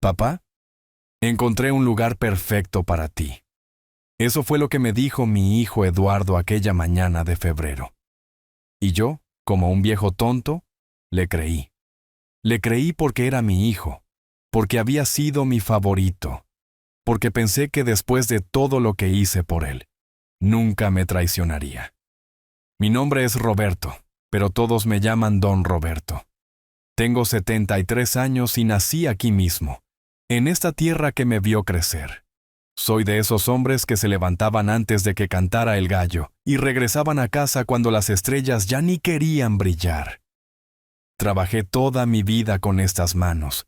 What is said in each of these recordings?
Papá, encontré un lugar perfecto para ti. Eso fue lo que me dijo mi hijo Eduardo aquella mañana de febrero. Y yo, como un viejo tonto, le creí. Le creí porque era mi hijo, porque había sido mi favorito, porque pensé que después de todo lo que hice por él, nunca me traicionaría. Mi nombre es Roberto, pero todos me llaman Don Roberto. Tengo 73 años y nací aquí mismo, en esta tierra que me vio crecer. Soy de esos hombres que se levantaban antes de que cantara el gallo y regresaban a casa cuando las estrellas ya ni querían brillar. Trabajé toda mi vida con estas manos,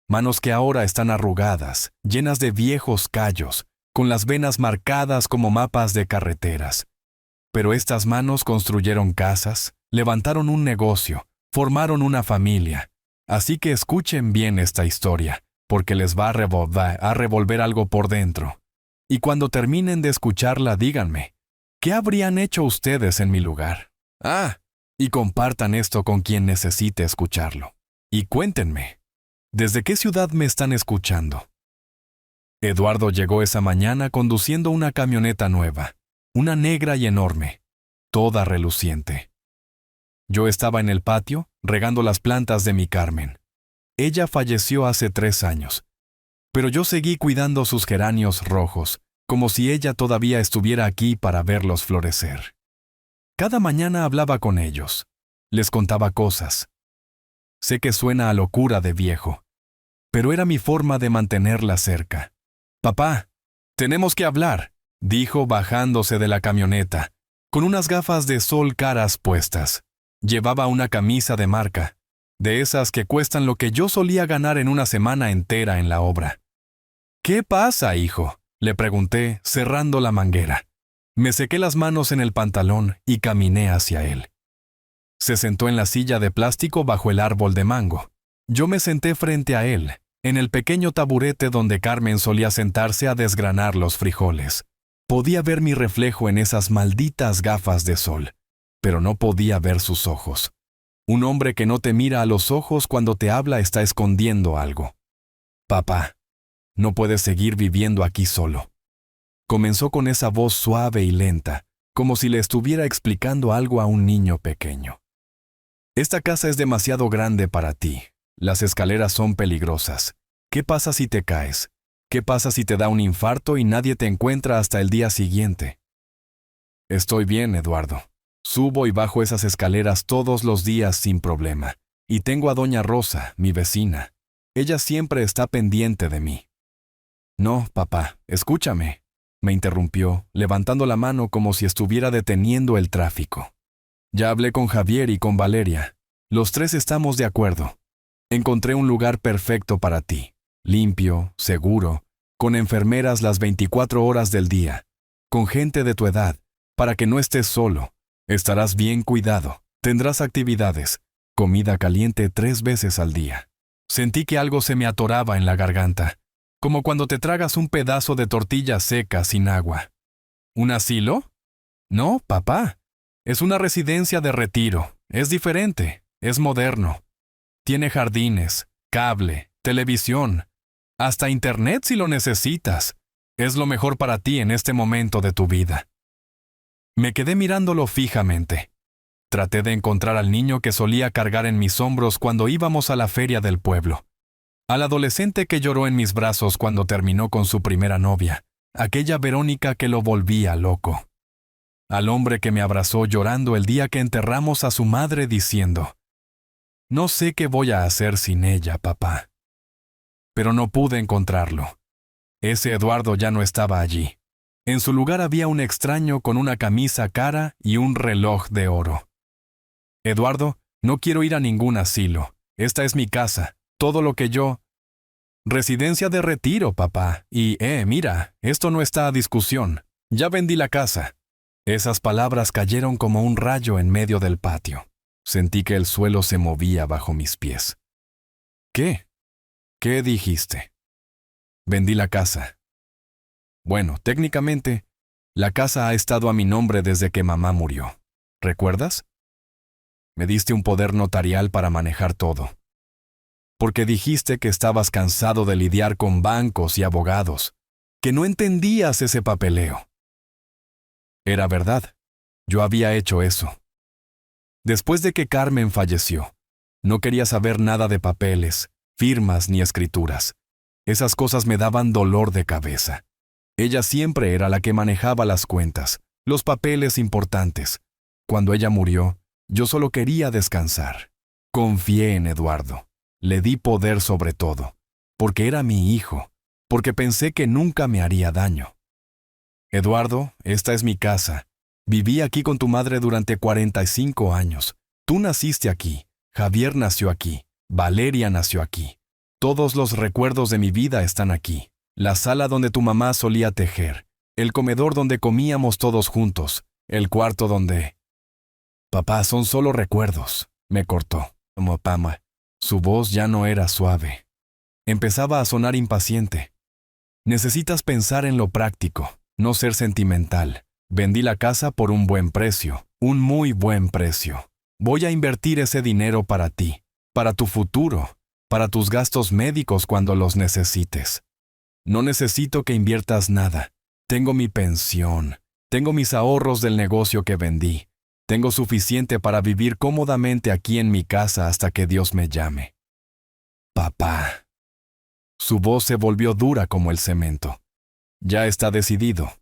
manos que ahora están arrugadas, llenas de viejos callos, con las venas marcadas como mapas de carreteras. Pero estas manos construyeron casas, levantaron un negocio, formaron una familia. Así que escuchen bien esta historia, porque les va a revolver algo por dentro. Y cuando terminen de escucharla, díganme, ¿qué habrían hecho ustedes en mi lugar? Y compartan esto con quien necesite escucharlo. Y cuéntenme, ¿desde qué ciudad me están escuchando? Eduardo llegó esa mañana conduciendo una camioneta nueva, una negra y enorme, toda reluciente. Yo estaba en el patio, regando las plantas de mi Carmen. Ella falleció hace 3 años, pero yo seguí cuidando sus geranios rojos, como si ella todavía estuviera aquí para verlos florecer. Cada mañana hablaba con ellos, les contaba cosas. Sé que suena a locura de viejo, pero era mi forma de mantenerla cerca. «Papá, tenemos que hablar», dijo bajándose de la camioneta, con unas gafas de sol caras puestas. Llevaba una camisa de marca, de esas que cuestan lo que yo solía ganar en una semana entera en la obra. «¿Qué pasa, hijo?», le pregunté, cerrando la manguera. Me sequé las manos en el pantalón y caminé hacia él. Se sentó en la silla de plástico bajo el árbol de mango. Yo me senté frente a él, en el pequeño taburete donde Carmen solía sentarse a desgranar los frijoles. Podía ver mi reflejo en esas malditas gafas de sol, pero no podía ver sus ojos. Un hombre que no te mira a los ojos cuando te habla está escondiendo algo. «Papá, no puedes seguir viviendo aquí solo», comenzó con esa voz suave y lenta, como si le estuviera explicando algo a un niño pequeño. «Esta casa es demasiado grande para ti. Las escaleras son peligrosas. ¿Qué pasa si te caes? ¿Qué pasa si te da un infarto y nadie te encuentra hasta el día siguiente?» «Estoy bien, Eduardo. Subo y bajo esas escaleras todos los días sin problema. Y tengo a doña Rosa, mi vecina. Ella siempre está pendiente de mí». «No, papá, escúchame», me interrumpió, levantando la mano como si estuviera deteniendo el tráfico. «Ya hablé con Javier y con Valeria. Los 3 estamos de acuerdo. Encontré un lugar perfecto para ti, limpio, seguro, con enfermeras las 24 horas del día, con gente de tu edad, para que no estés solo. Estarás bien cuidado, tendrás actividades, comida caliente 3 veces al día». Sentí que algo se me atoraba en la garganta, como cuando te tragas un pedazo de tortilla seca sin agua. ¿Un asilo? No, papá. Es una residencia de retiro. Es diferente. Es moderno. Tiene jardines, cable, televisión, hasta internet si lo necesitas. Es lo mejor para ti en este momento de tu vida. Me quedé mirándolo fijamente. Traté de encontrar al niño que solía cargar en mis hombros cuando íbamos a la feria del pueblo. Al adolescente que lloró en mis brazos cuando terminó con su primera novia, aquella Verónica que lo volvía loco. Al hombre que me abrazó llorando el día que enterramos a su madre diciendo, «No sé qué voy a hacer sin ella, papá». Pero no pude encontrarlo. Ese Eduardo ya no estaba allí. En su lugar había un extraño con una camisa cara y un reloj de oro. «Eduardo, no quiero ir a ningún asilo. Esta es mi casa. Todo lo que yo...» «Residencia de retiro, papá. Y, mira, esto no está a discusión. Ya vendí la casa». Esas palabras cayeron como un rayo en medio del patio. Sentí que el suelo se movía bajo mis pies. «¿Qué? ¿Qué dijiste?» «Vendí la casa». «Bueno, técnicamente, la casa ha estado a mi nombre desde que mamá murió. ¿Recuerdas? Me diste un poder notarial para manejar todo. porque dijiste que estabas cansado de lidiar con bancos y abogados, que no entendías ese papeleo. Era verdad, yo había hecho eso. Después de que Carmen falleció, no quería saber nada de papeles, firmas ni escrituras. Esas cosas me daban dolor de cabeza. Ella siempre era la que manejaba las cuentas, los papeles importantes. Cuando ella murió, yo solo quería descansar. Confié en Eduardo. Le di poder sobre todo, porque era mi hijo, porque pensé que nunca me haría daño. Eduardo, esta es mi casa. Viví aquí con tu madre durante 45 años. Tú naciste aquí, Javier nació aquí, Valeria nació aquí. Todos los recuerdos de mi vida están aquí. La sala donde tu mamá solía tejer, el comedor donde comíamos todos juntos, el cuarto donde... Papá, son solo recuerdos, me cortó. Como Pama. Su voz ya no era suave. Empezaba a sonar impaciente. Necesitas pensar en lo práctico, no ser sentimental. Vendí la casa por un buen precio, un muy buen precio. Voy a invertir ese dinero para ti, para tu futuro, para tus gastos médicos cuando los necesites. No necesito que inviertas nada. Tengo mi pensión, tengo mis ahorros del negocio que vendí. Tengo suficiente para vivir cómodamente aquí en mi casa hasta que Dios me llame. Papá. Su voz se volvió dura como el cemento. Ya está decidido.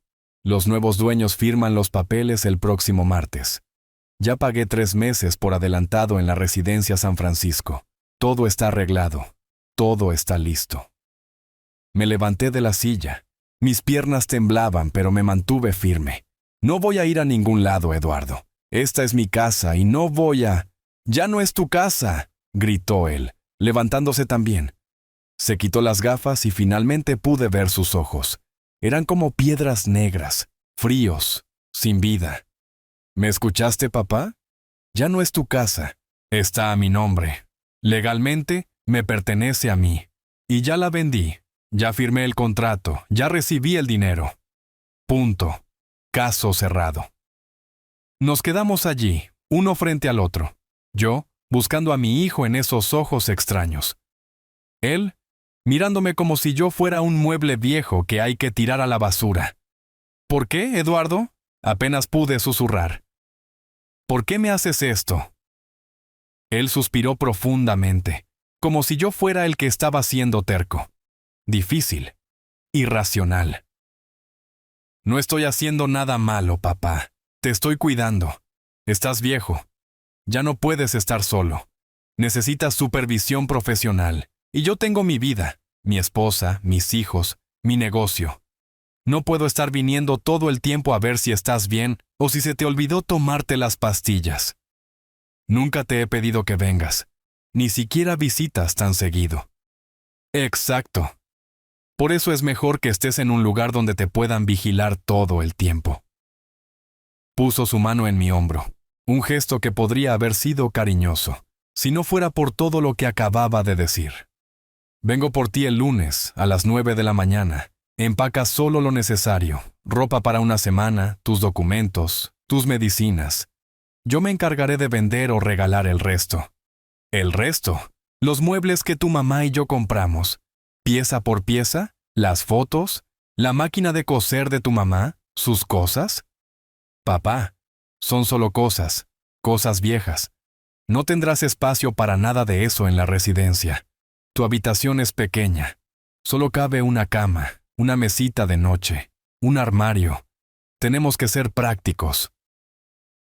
Los nuevos dueños firman los papeles el próximo martes. Ya pagué 3 meses por adelantado en la residencia San Francisco. Todo está arreglado. Todo está listo. Me levanté de la silla. Mis piernas temblaban, pero me mantuve firme. No voy a ir a ningún lado, Eduardo. Esta es mi casa y no voy a... ¡Ya no es tu casa!, gritó él, levantándose también. Se quitó las gafas y finalmente pude ver sus ojos. Eran como piedras negras, fríos, sin vida. ¿Me escuchaste, papá? Ya no es tu casa. Está a mi nombre. Legalmente, me pertenece a mí. Y ya la vendí. Ya firmé el contrato. Ya recibí el dinero. Punto. Caso cerrado. Nos quedamos allí, uno frente al otro. Yo, buscando a mi hijo en esos ojos extraños. Él, mirándome como si yo fuera un mueble viejo que hay que tirar a la basura. ¿Por qué, Eduardo? Apenas pude susurrar. ¿Por qué me haces esto? Él suspiró profundamente, como si yo fuera el que estaba siendo terco. Difícil. Irracional. No estoy haciendo nada malo, papá. Te estoy cuidando. Estás viejo. Ya no puedes estar solo. Necesitas supervisión profesional. Y yo tengo mi vida, mi esposa, mis hijos, mi negocio. No puedo estar viniendo todo el tiempo a ver si estás bien o si se te olvidó tomarte las pastillas. Nunca te he pedido que vengas. Ni siquiera visitas tan seguido. Exacto. Por eso es mejor que estés en un lugar donde te puedan vigilar todo el tiempo. Puso su mano en mi hombro, un gesto que podría haber sido cariñoso, si no fuera por todo lo que acababa de decir. Vengo por ti el lunes, a las 9 de la mañana. Empaca solo lo necesario, ropa para una semana, tus documentos, tus medicinas. Yo me encargaré de vender o regalar el resto. ¿El resto? Los muebles que tu mamá y yo compramos. Pieza por pieza, las fotos, la máquina de coser de tu mamá, sus cosas. Papá, son solo cosas, cosas viejas. No tendrás espacio para nada de eso en la residencia. Tu habitación es pequeña. Solo cabe una cama, una mesita de noche, un armario. Tenemos que ser prácticos.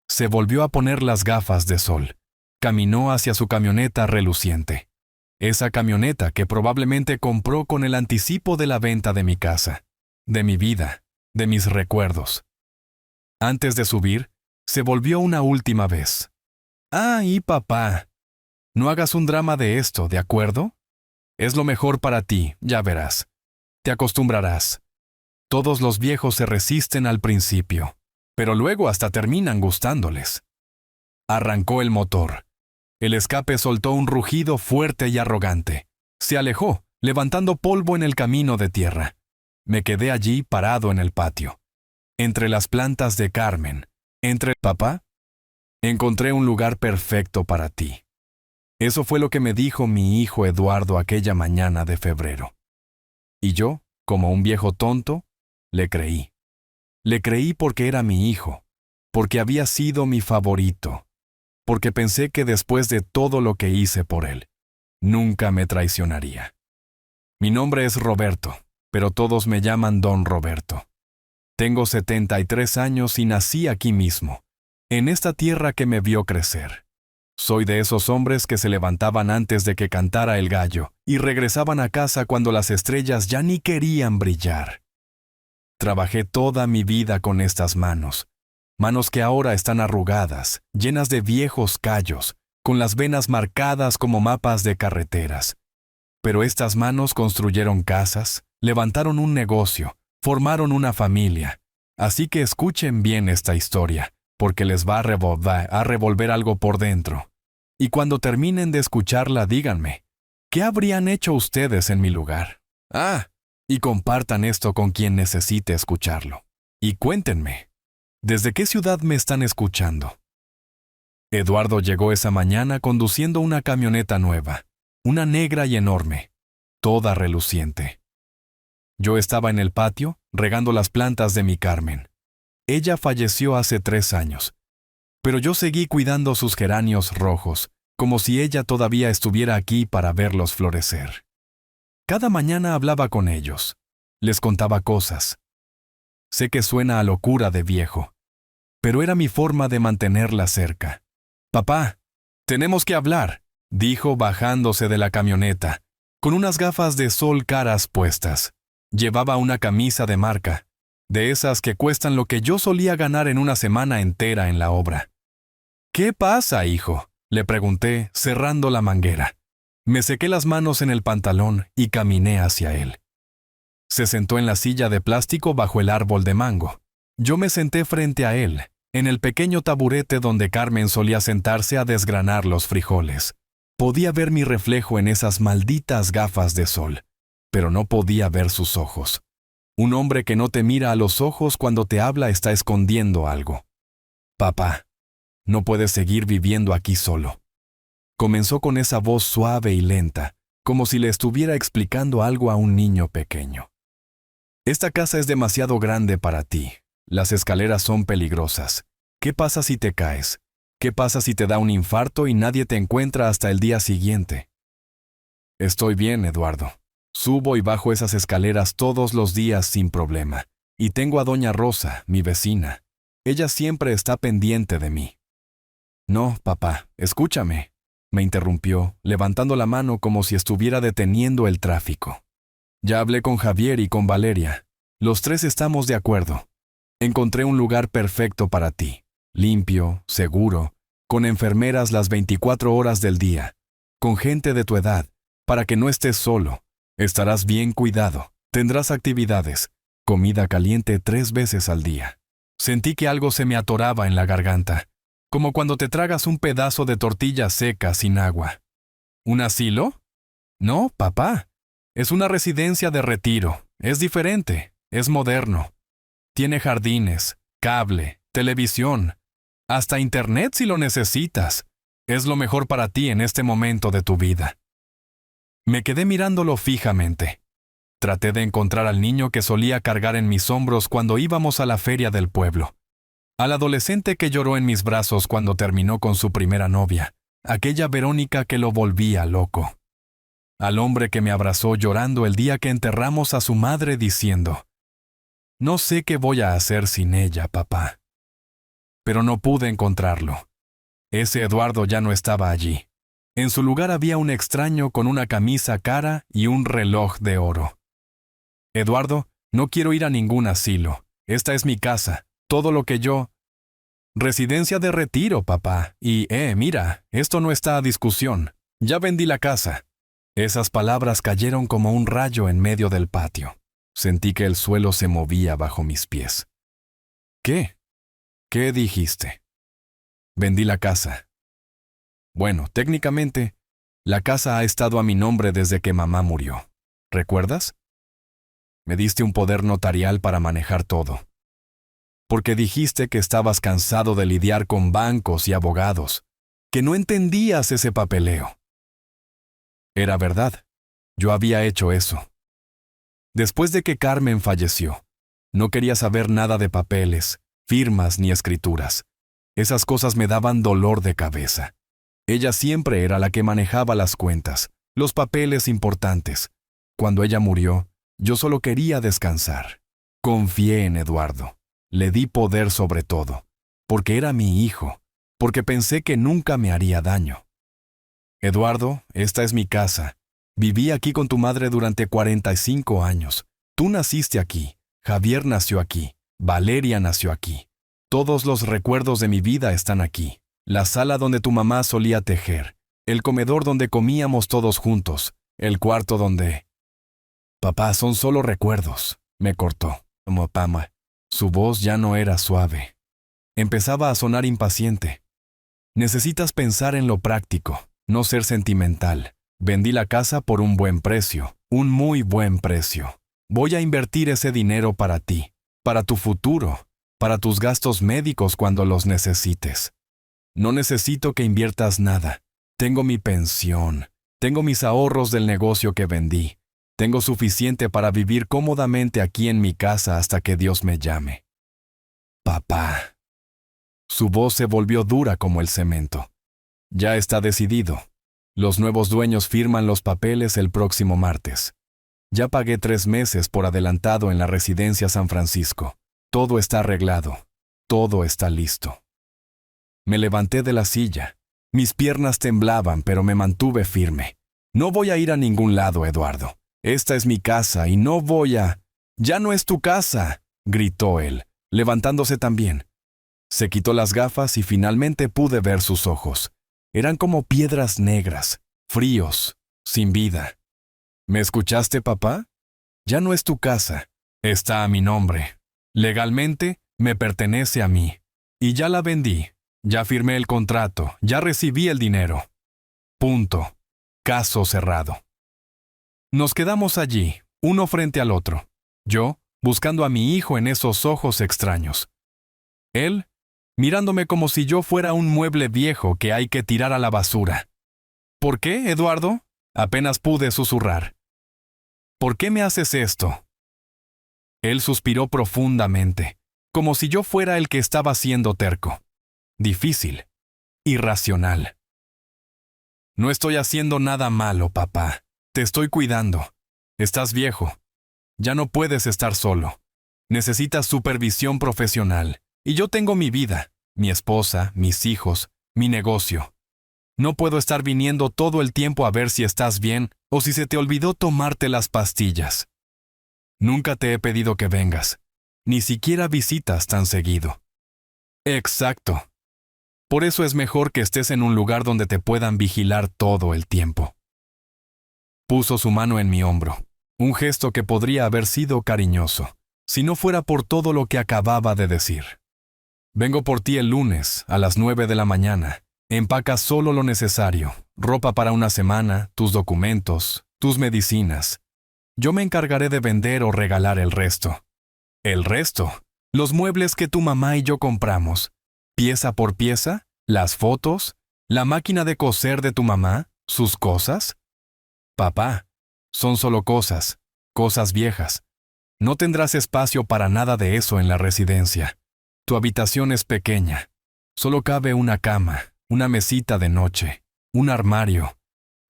Se volvió a poner las gafas de sol. Caminó hacia su camioneta reluciente. Esa camioneta que probablemente compró con el anticipo de la venta de mi casa, de mi vida, de mis recuerdos. Antes de subir, se volvió una última vez. Y papá, no hagas un drama de esto, ¿de acuerdo? Es lo mejor para ti, ya verás. Te acostumbrarás. Todos los viejos se resisten al principio, pero luego hasta terminan gustándoles. Arrancó el motor. El escape soltó un rugido fuerte y arrogante. Se alejó, levantando polvo en el camino de tierra. Me quedé allí parado en el patio. Entre las plantas de Carmen, papá, encontré un lugar perfecto para ti. Eso fue lo que me dijo mi hijo Eduardo aquella mañana de febrero. Y yo, como un viejo tonto, le creí. Le creí porque era mi hijo, porque había sido mi favorito, porque pensé que después de todo lo que hice por él, nunca me traicionaría. Mi nombre es Roberto, pero todos me llaman Don Roberto. Tengo 73 años y nací aquí mismo, en esta tierra que me vio crecer. Soy de esos hombres que se levantaban antes de que cantara el gallo y regresaban a casa cuando las estrellas ya ni querían brillar. Trabajé toda mi vida con estas manos, manos que ahora están arrugadas, llenas de viejos callos, con las venas marcadas como mapas de carreteras. Pero estas manos construyeron casas, levantaron un negocio, formaron una familia. Así que escuchen bien esta historia, porque les va a revolver algo por dentro. Y cuando terminen de escucharla, díganme, ¿qué habrían hecho ustedes en mi lugar? Y compartan esto con quien necesite escucharlo. Y cuéntenme, ¿desde qué ciudad me están escuchando? Eduardo llegó esa mañana conduciendo una camioneta nueva, una negra y enorme, toda reluciente. Yo estaba en el patio, regando las plantas de mi Carmen. Ella falleció hace 3 años, pero yo seguí cuidando sus geranios rojos, como si ella todavía estuviera aquí para verlos florecer. Cada mañana hablaba con ellos, les contaba cosas. Sé que suena a locura de viejo, pero era mi forma de mantenerla cerca. «Papá, tenemos que hablar», dijo bajándose de la camioneta, con unas gafas de sol caras puestas. Llevaba una camisa de marca, de esas que cuestan lo que yo solía ganar en una semana entera en la obra. «¿Qué pasa, hijo?», le pregunté, cerrando la manguera. Me sequé las manos en el pantalón y caminé hacia él. Se sentó en la silla de plástico bajo el árbol de mango. Yo me senté frente a él, en el pequeño taburete donde Carmen solía sentarse a desgranar los frijoles. Podía ver mi reflejo en esas malditas gafas de sol, pero no podía ver sus ojos. Un hombre que no te mira a los ojos cuando te habla está escondiendo algo. «Papá, no puedes seguir viviendo aquí solo». Comenzó con esa voz suave y lenta, como si le estuviera explicando algo a un niño pequeño. «Esta casa es demasiado grande para ti. Las escaleras son peligrosas. ¿Qué pasa si te caes? ¿Qué pasa si te da un infarto y nadie te encuentra hasta el día siguiente?» «Estoy bien, Eduardo. Subo y bajo esas escaleras todos los días sin problema. Y tengo a doña Rosa, mi vecina. Ella siempre está pendiente de mí». «No, papá, escúchame», me interrumpió, levantando la mano como si estuviera deteniendo el tráfico. «Ya hablé con Javier y con Valeria. Los 3 estamos de acuerdo. Encontré un lugar perfecto para ti, limpio, seguro, con enfermeras las 24 horas del día, con gente de tu edad, para que no estés solo. Estarás bien cuidado, tendrás actividades, comida caliente 3 veces al día». Sentí que algo se me atoraba en la garganta, como cuando te tragas un pedazo de tortilla seca sin agua. ¿Un asilo? No, papá. Es una residencia de retiro. Es diferente. Es moderno. Tiene jardines, cable, televisión, hasta internet si lo necesitas. Es lo mejor para ti en este momento de tu vida. Me quedé mirándolo fijamente. Traté de encontrar al niño que solía cargar en mis hombros cuando íbamos a la feria del pueblo. Al adolescente que lloró en mis brazos cuando terminó con su primera novia, aquella Verónica que lo volvía loco. Al hombre que me abrazó llorando el día que enterramos a su madre diciendo, «No sé qué voy a hacer sin ella, papá». Pero no pude encontrarlo. Ese Eduardo ya no estaba allí. En su lugar había un extraño con una camisa cara y un reloj de oro. «Eduardo, no quiero ir a ningún asilo. Esta es mi casa. Todo lo que yo... Residencia de retiro, papá. Y, mira, esto no está a discusión. Ya vendí la casa». Esas palabras cayeron como un rayo en medio del patio. Sentí que el suelo se movía bajo mis pies. «¿Qué? ¿Qué dijiste?» «Vendí la casa». «Bueno, técnicamente, la casa ha estado a mi nombre desde que mamá murió. ¿Recuerdas? Me diste un poder notarial para manejar todo. Porque dijiste que estabas cansado de lidiar con bancos y abogados, que no entendías ese papeleo. Era verdad. Yo había hecho eso. Después de que Carmen falleció, no quería saber nada de papeles, firmas ni escrituras. Esas cosas me daban dolor de cabeza. Ella siempre era la que manejaba las cuentas, los papeles importantes. Cuando ella murió, yo solo quería descansar. Confié en Eduardo. Le di poder sobre todo, porque era mi hijo, porque pensé que nunca me haría daño. Eduardo, esta es mi casa. Viví aquí con tu madre durante 45 años. Tú naciste aquí, Javier nació aquí, Valeria nació aquí. Todos los recuerdos de mi vida están aquí. La sala donde tu mamá solía tejer, el comedor donde comíamos todos juntos, el cuarto donde... Papá, son solo recuerdos, me cortó. Mopama. Su voz ya no era suave. Empezaba a sonar impaciente. Necesitas pensar en lo práctico, no ser sentimental. Vendí la casa por un buen precio, un muy buen precio. Voy a invertir ese dinero para ti, para tu futuro, para tus gastos médicos cuando los necesites. No necesito que inviertas nada. Tengo mi pensión, tengo mis ahorros del negocio que vendí. Tengo suficiente para vivir cómodamente aquí en mi casa hasta que Dios me llame. Papá. Su voz se volvió dura como el cemento. Ya está decidido. Los nuevos dueños firman los papeles el próximo martes. Ya pagué 3 meses por adelantado en la residencia San Francisco. Todo está arreglado. Todo está listo. Me levanté de la silla. Mis piernas temblaban, pero me mantuve firme. No voy a ir a ningún lado, Eduardo. Esta es mi casa y no voy a... ¡Ya no es tu casa!, gritó él, levantándose también. Se quitó las gafas y finalmente pude ver sus ojos. Eran como piedras negras, fríos, sin vida. ¿Me escuchaste, papá? Ya no es tu casa. Está a mi nombre. Legalmente, me pertenece a mí. Y ya la vendí. Ya firmé el contrato. Ya recibí el dinero. Punto. Caso cerrado. Nos quedamos allí, uno frente al otro. Yo, buscando a mi hijo en esos ojos extraños. Él, mirándome como si yo fuera un mueble viejo que hay que tirar a la basura. ¿Por qué, Eduardo? Apenas pude susurrar. ¿Por qué me haces esto? Él suspiró profundamente, como si yo fuera el que estaba siendo terco. Difícil. Irracional. No estoy haciendo nada malo, papá. Te estoy cuidando. Estás viejo. Ya no puedes estar solo. Necesitas supervisión profesional. Y yo tengo mi vida, mi esposa, mis hijos, mi negocio. No puedo estar viniendo todo el tiempo a ver si estás bien o si se te olvidó tomarte las pastillas. Nunca te he pedido que vengas. Ni siquiera visitas tan seguido. Exacto. Por eso es mejor que estés en un lugar donde te puedan vigilar todo el tiempo. Puso su mano en mi hombro, un gesto que podría haber sido cariñoso, si no fuera por todo lo que acababa de decir. Vengo por ti el lunes, a las 9 de la mañana. Empaca solo lo necesario, ropa para una semana, tus documentos, tus medicinas. Yo me encargaré de vender o regalar el resto. ¿El resto? Los muebles que tu mamá y yo compramos. Pieza por pieza, las fotos, la máquina de coser de tu mamá, sus cosas. Papá, son solo cosas, cosas viejas. No tendrás espacio para nada de eso en la residencia. Tu habitación es pequeña. Solo cabe una cama, una mesita de noche, un armario.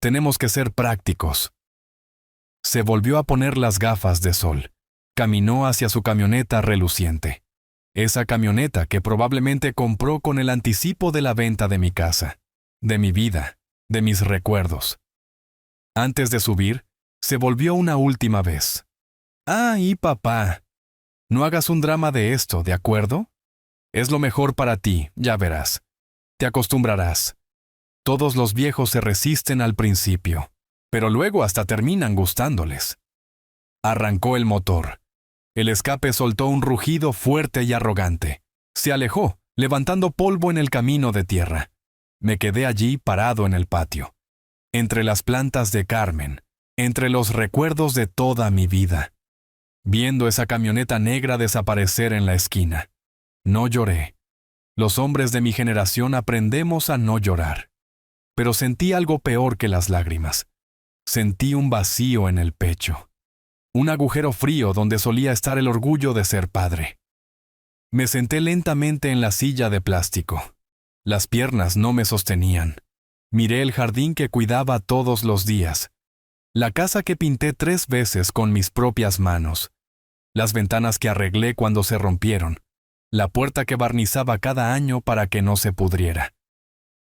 Tenemos que ser prácticos. Se volvió a poner las gafas de sol. Caminó hacia su camioneta reluciente. Esa camioneta que probablemente compró con el anticipo de la venta de mi casa, de mi vida, de mis recuerdos. Antes de subir, se volvió una última vez. Y papá, no hagas un drama de esto, ¿de acuerdo? Es lo mejor para ti, ya verás. Te acostumbrarás. Todos los viejos se resisten al principio, pero luego hasta terminan gustándoles. Arrancó el motor. El escape soltó un rugido fuerte y arrogante. Se alejó, levantando polvo en el camino de tierra. Me quedé allí parado en el patio. Entre las plantas de Carmen, entre los recuerdos de toda mi vida, viendo esa camioneta negra desaparecer en la esquina. No lloré. Los hombres de mi generación aprendemos a no llorar. Pero sentí algo peor que las lágrimas. Sentí un vacío en el pecho, un agujero frío donde solía estar el orgullo de ser padre. Me senté lentamente en la silla de plástico. Las piernas no me sostenían. Miré el jardín que cuidaba todos los días, la casa que pinté 3 veces con mis propias manos, las ventanas que arreglé cuando se rompieron, la puerta que barnizaba cada año para que no se pudriera.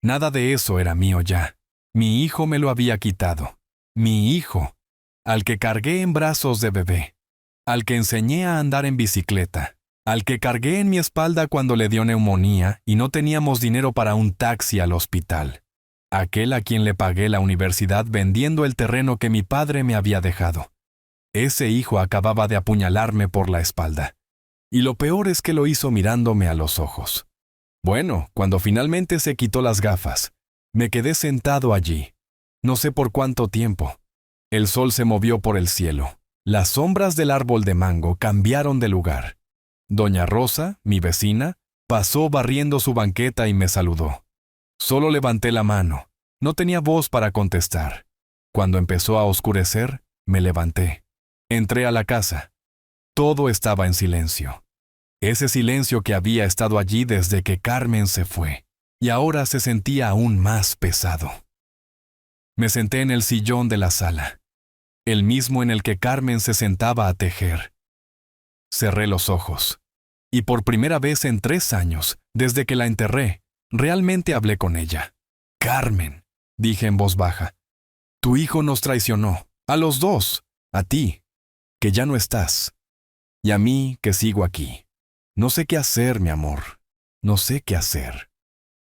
Nada de eso era mío ya. Mi hijo me lo había quitado. Mi hijo, al que cargué en brazos de bebé, al que enseñé a andar en bicicleta, al que cargué en mi espalda cuando le dio neumonía y no teníamos dinero para un taxi al hospital, aquel a quien le pagué la universidad vendiendo el terreno que mi padre me había dejado. Ese hijo acababa de apuñalarme por la espalda. Y lo peor es que lo hizo mirándome a los ojos. Bueno, cuando finalmente se quitó las gafas, me quedé sentado allí. No sé por cuánto tiempo. El sol se movió por el cielo. Las sombras del árbol de mango cambiaron de lugar. Doña Rosa, mi vecina, pasó barriendo su banqueta y me saludó. Solo levanté la mano. No tenía voz para contestar. Cuando empezó a oscurecer, me levanté. Entré a la casa. Todo estaba en silencio. Ese silencio que había estado allí desde que Carmen se fue, y ahora se sentía aún más pesado. Me senté en el sillón de la sala, el mismo en el que Carmen se sentaba a tejer. Cerré los ojos, y por primera vez en 3 años, desde que la enterré, realmente hablé con ella. Carmen, dije en voz baja, tu hijo nos traicionó, a los dos, a ti, que ya no estás, y a mí, que sigo aquí. No sé qué hacer, mi amor. No sé qué hacer.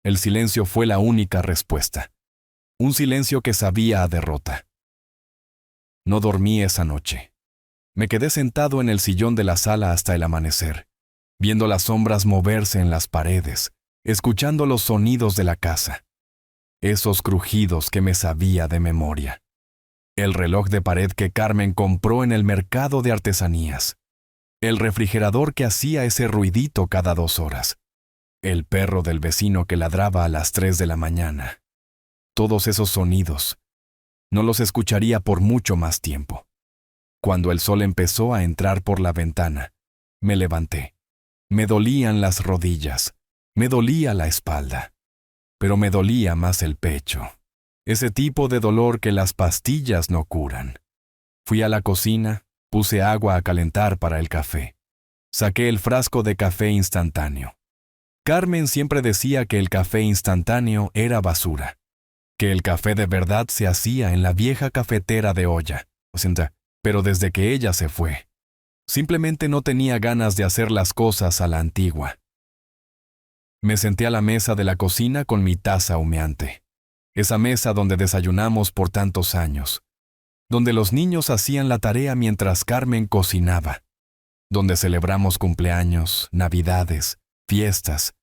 El silencio fue la única respuesta. Un silencio que sabía a derrota. No dormí esa noche. Me quedé sentado en el sillón de la sala hasta el amanecer, viendo las sombras moverse en las paredes, escuchando los sonidos de la casa. Esos crujidos que me sabía de memoria. El reloj de pared que Carmen compró en el mercado de artesanías. El refrigerador que hacía ese ruidito cada 2 horas. El perro del vecino que ladraba a las 3 de la mañana. Todos esos sonidos. No los escucharía por mucho más tiempo. Cuando el sol empezó a entrar por la ventana, me levanté. Me dolían las rodillas. Me dolía la espalda. Pero me dolía más el pecho. Ese tipo de dolor que las pastillas no curan. Fui a la cocina. Puse agua a calentar para el café. Saqué el frasco de café instantáneo. Carmen siempre decía que el café instantáneo era basura, que el café de verdad se hacía en la vieja cafetera de olla. Pero desde que ella se fue, simplemente no tenía ganas de hacer las cosas a la antigua. Me senté a la mesa de la cocina con mi taza humeante. Esa mesa donde desayunamos por tantos años. Donde los niños hacían la tarea mientras Carmen cocinaba, donde celebramos cumpleaños, navidades, fiestas.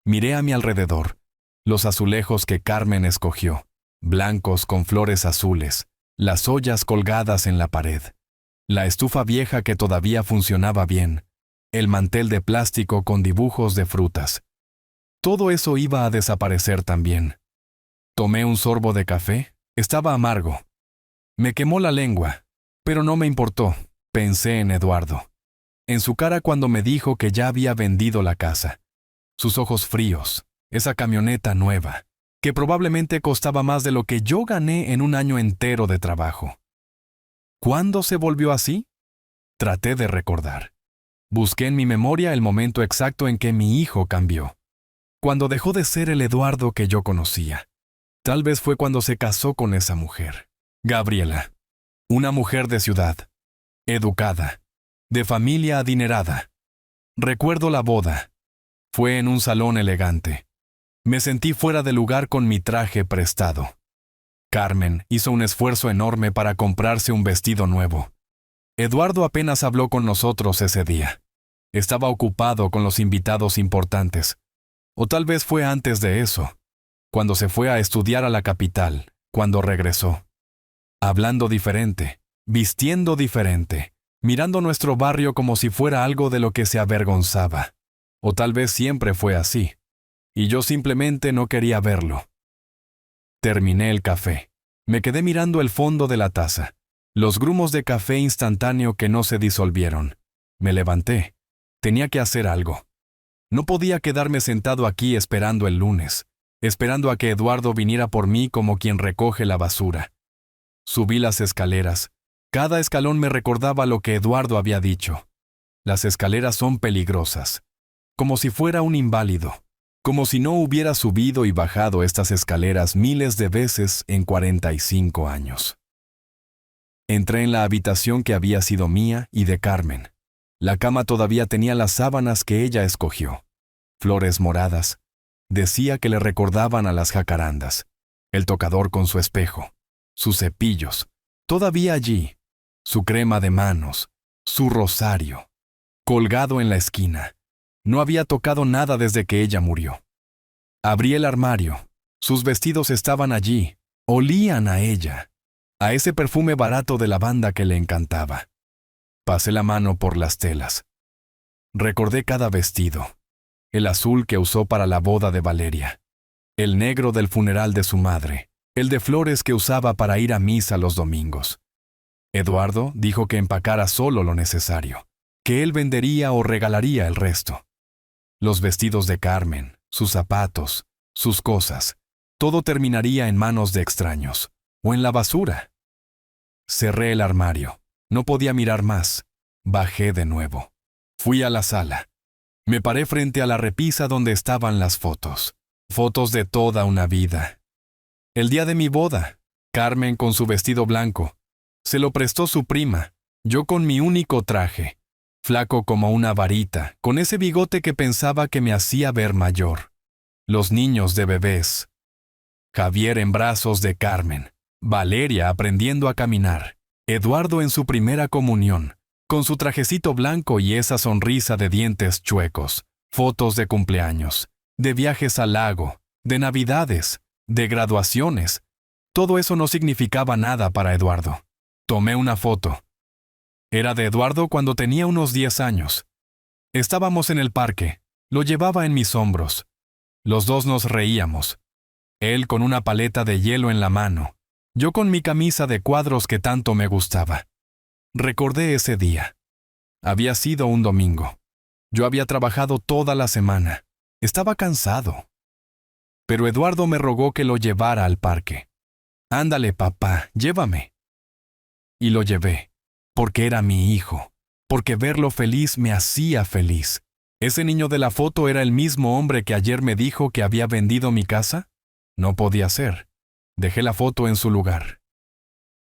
Miré a mi alrededor, los azulejos que Carmen escogió, blancos con flores azules, las ollas colgadas en la pared, la estufa vieja que todavía funcionaba bien, el mantel de plástico con dibujos de frutas. Todo eso iba a desaparecer también. Tomé un sorbo de café, estaba amargo. Me quemó la lengua, pero no me importó. Pensé en Eduardo. En su cara cuando me dijo que ya había vendido la casa. Sus ojos fríos, esa camioneta nueva, que probablemente costaba más de lo que yo gané en un año entero de trabajo. ¿Cuándo se volvió así? Traté de recordar. Busqué en mi memoria el momento exacto en que mi hijo cambió. Cuando dejó de ser el Eduardo que yo conocía. Tal vez fue cuando se casó con esa mujer. Gabriela, una mujer de ciudad, educada, de familia adinerada. Recuerdo la boda. Fue en un salón elegante. Me sentí fuera de lugar con mi traje prestado. Carmen hizo un esfuerzo enorme para comprarse un vestido nuevo. Eduardo apenas habló con nosotros ese día. Estaba ocupado con los invitados importantes. O tal vez fue antes de eso, cuando se fue a estudiar a la capital, cuando regresó. Hablando diferente, vistiendo diferente, mirando nuestro barrio como si fuera algo de lo que se avergonzaba. O tal vez siempre fue así, y yo simplemente no quería verlo. Terminé el café. Me quedé mirando el fondo de la taza, los grumos de café instantáneo que no se disolvieron. Me levanté. Tenía que hacer algo. No podía quedarme sentado aquí esperando el lunes, esperando a que Eduardo viniera por mí como quien recoge la basura. Subí las escaleras. Cada escalón me recordaba lo que Eduardo había dicho. Las escaleras son peligrosas. Como si fuera un inválido. Como si no hubiera subido y bajado estas escaleras miles de veces en 45 años. Entré en la habitación que había sido mía y de Carmen. La cama todavía tenía las sábanas que ella escogió. Flores moradas. Decía que le recordaban a las jacarandas. El tocador con su espejo. Sus cepillos. Todavía allí. Su crema de manos. Su rosario. Colgado en la esquina. No había tocado nada desde que ella murió. Abrí el armario. Sus vestidos estaban allí. Olían a ella. A ese perfume barato de lavanda que le encantaba. Pasé la mano por las telas. Recordé cada vestido. El azul que usó para la boda de Valeria. El negro del funeral de su madre. El de flores que usaba para ir a misa los domingos. Eduardo dijo que empacara solo lo necesario, que él vendería o regalaría el resto. Los vestidos de Carmen, sus zapatos, sus cosas, todo terminaría en manos de extraños, o en la basura. Cerré el armario. No podía mirar más. Bajé de nuevo. Fui a la sala. Me paré frente a la repisa donde estaban las fotos. Fotos de toda una vida. El día de mi boda, Carmen con su vestido blanco. Se lo prestó su prima, yo con mi único traje. Flaco como una varita, con ese bigote que pensaba que me hacía ver mayor. Los niños de bebés. Javier en brazos de Carmen. Valeria aprendiendo a caminar. Eduardo en su primera comunión, con su trajecito blanco y esa sonrisa de dientes chuecos. Fotos de cumpleaños, de viajes al lago, de navidades, de graduaciones. Todo eso no significaba nada para Eduardo. Tomé una foto. Era de Eduardo cuando tenía unos 10 años. Estábamos en el parque. Lo llevaba en mis hombros. Los dos nos reíamos. Él con una paleta de hielo en la mano. Yo con mi camisa de cuadros que tanto me gustaba. Recordé ese día. Había sido un domingo. Yo había trabajado toda la semana. Estaba cansado. Pero Eduardo me rogó que lo llevara al parque. Ándale, papá, llévame. Y lo llevé. Porque era mi hijo, porque verlo feliz me hacía feliz. ¿Ese niño de la foto era el mismo hombre que ayer me dijo que había vendido mi casa? No podía ser. Dejé la foto en su lugar.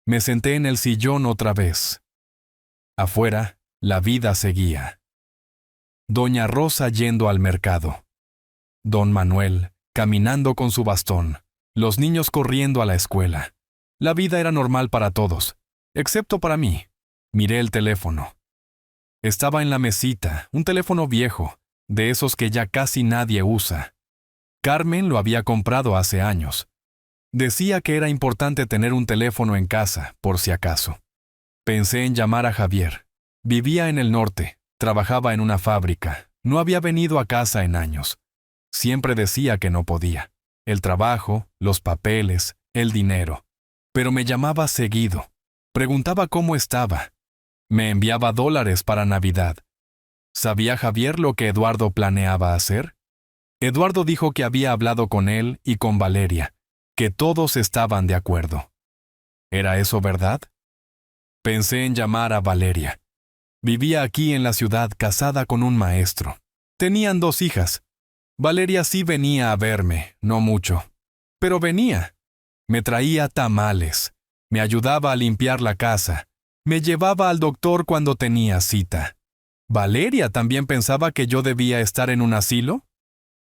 Me senté en el sillón otra vez. Afuera, la vida seguía. Doña Rosa yendo al mercado. Don Manuel, caminando con su bastón. Los niños corriendo a la escuela. La vida era normal para todos, excepto para mí. Miré el teléfono. Estaba en la mesita, un teléfono viejo, de esos que ya casi nadie usa. Carmen lo había comprado hace años. Decía que era importante tener un teléfono en casa, por si acaso. Pensé en llamar a Javier. Vivía en el norte, trabajaba en una fábrica, no había venido a casa en años. Siempre decía que no podía. El trabajo, los papeles, el dinero. Pero me llamaba seguido. Preguntaba cómo estaba. Me enviaba $, para Navidad. ¿Sabía Javier lo que Eduardo planeaba hacer? Eduardo dijo que había hablado con él y con Valeria, que todos estaban de acuerdo. ¿Era eso verdad? Pensé en llamar a Valeria. Vivía aquí en la ciudad casada con un maestro. Tenían 2 hijas. Valeria sí venía a verme, no mucho. Pero venía. Me traía tamales. Me ayudaba a limpiar la casa. Me llevaba al doctor cuando tenía cita. ¿Valeria también pensaba que yo debía estar en un asilo?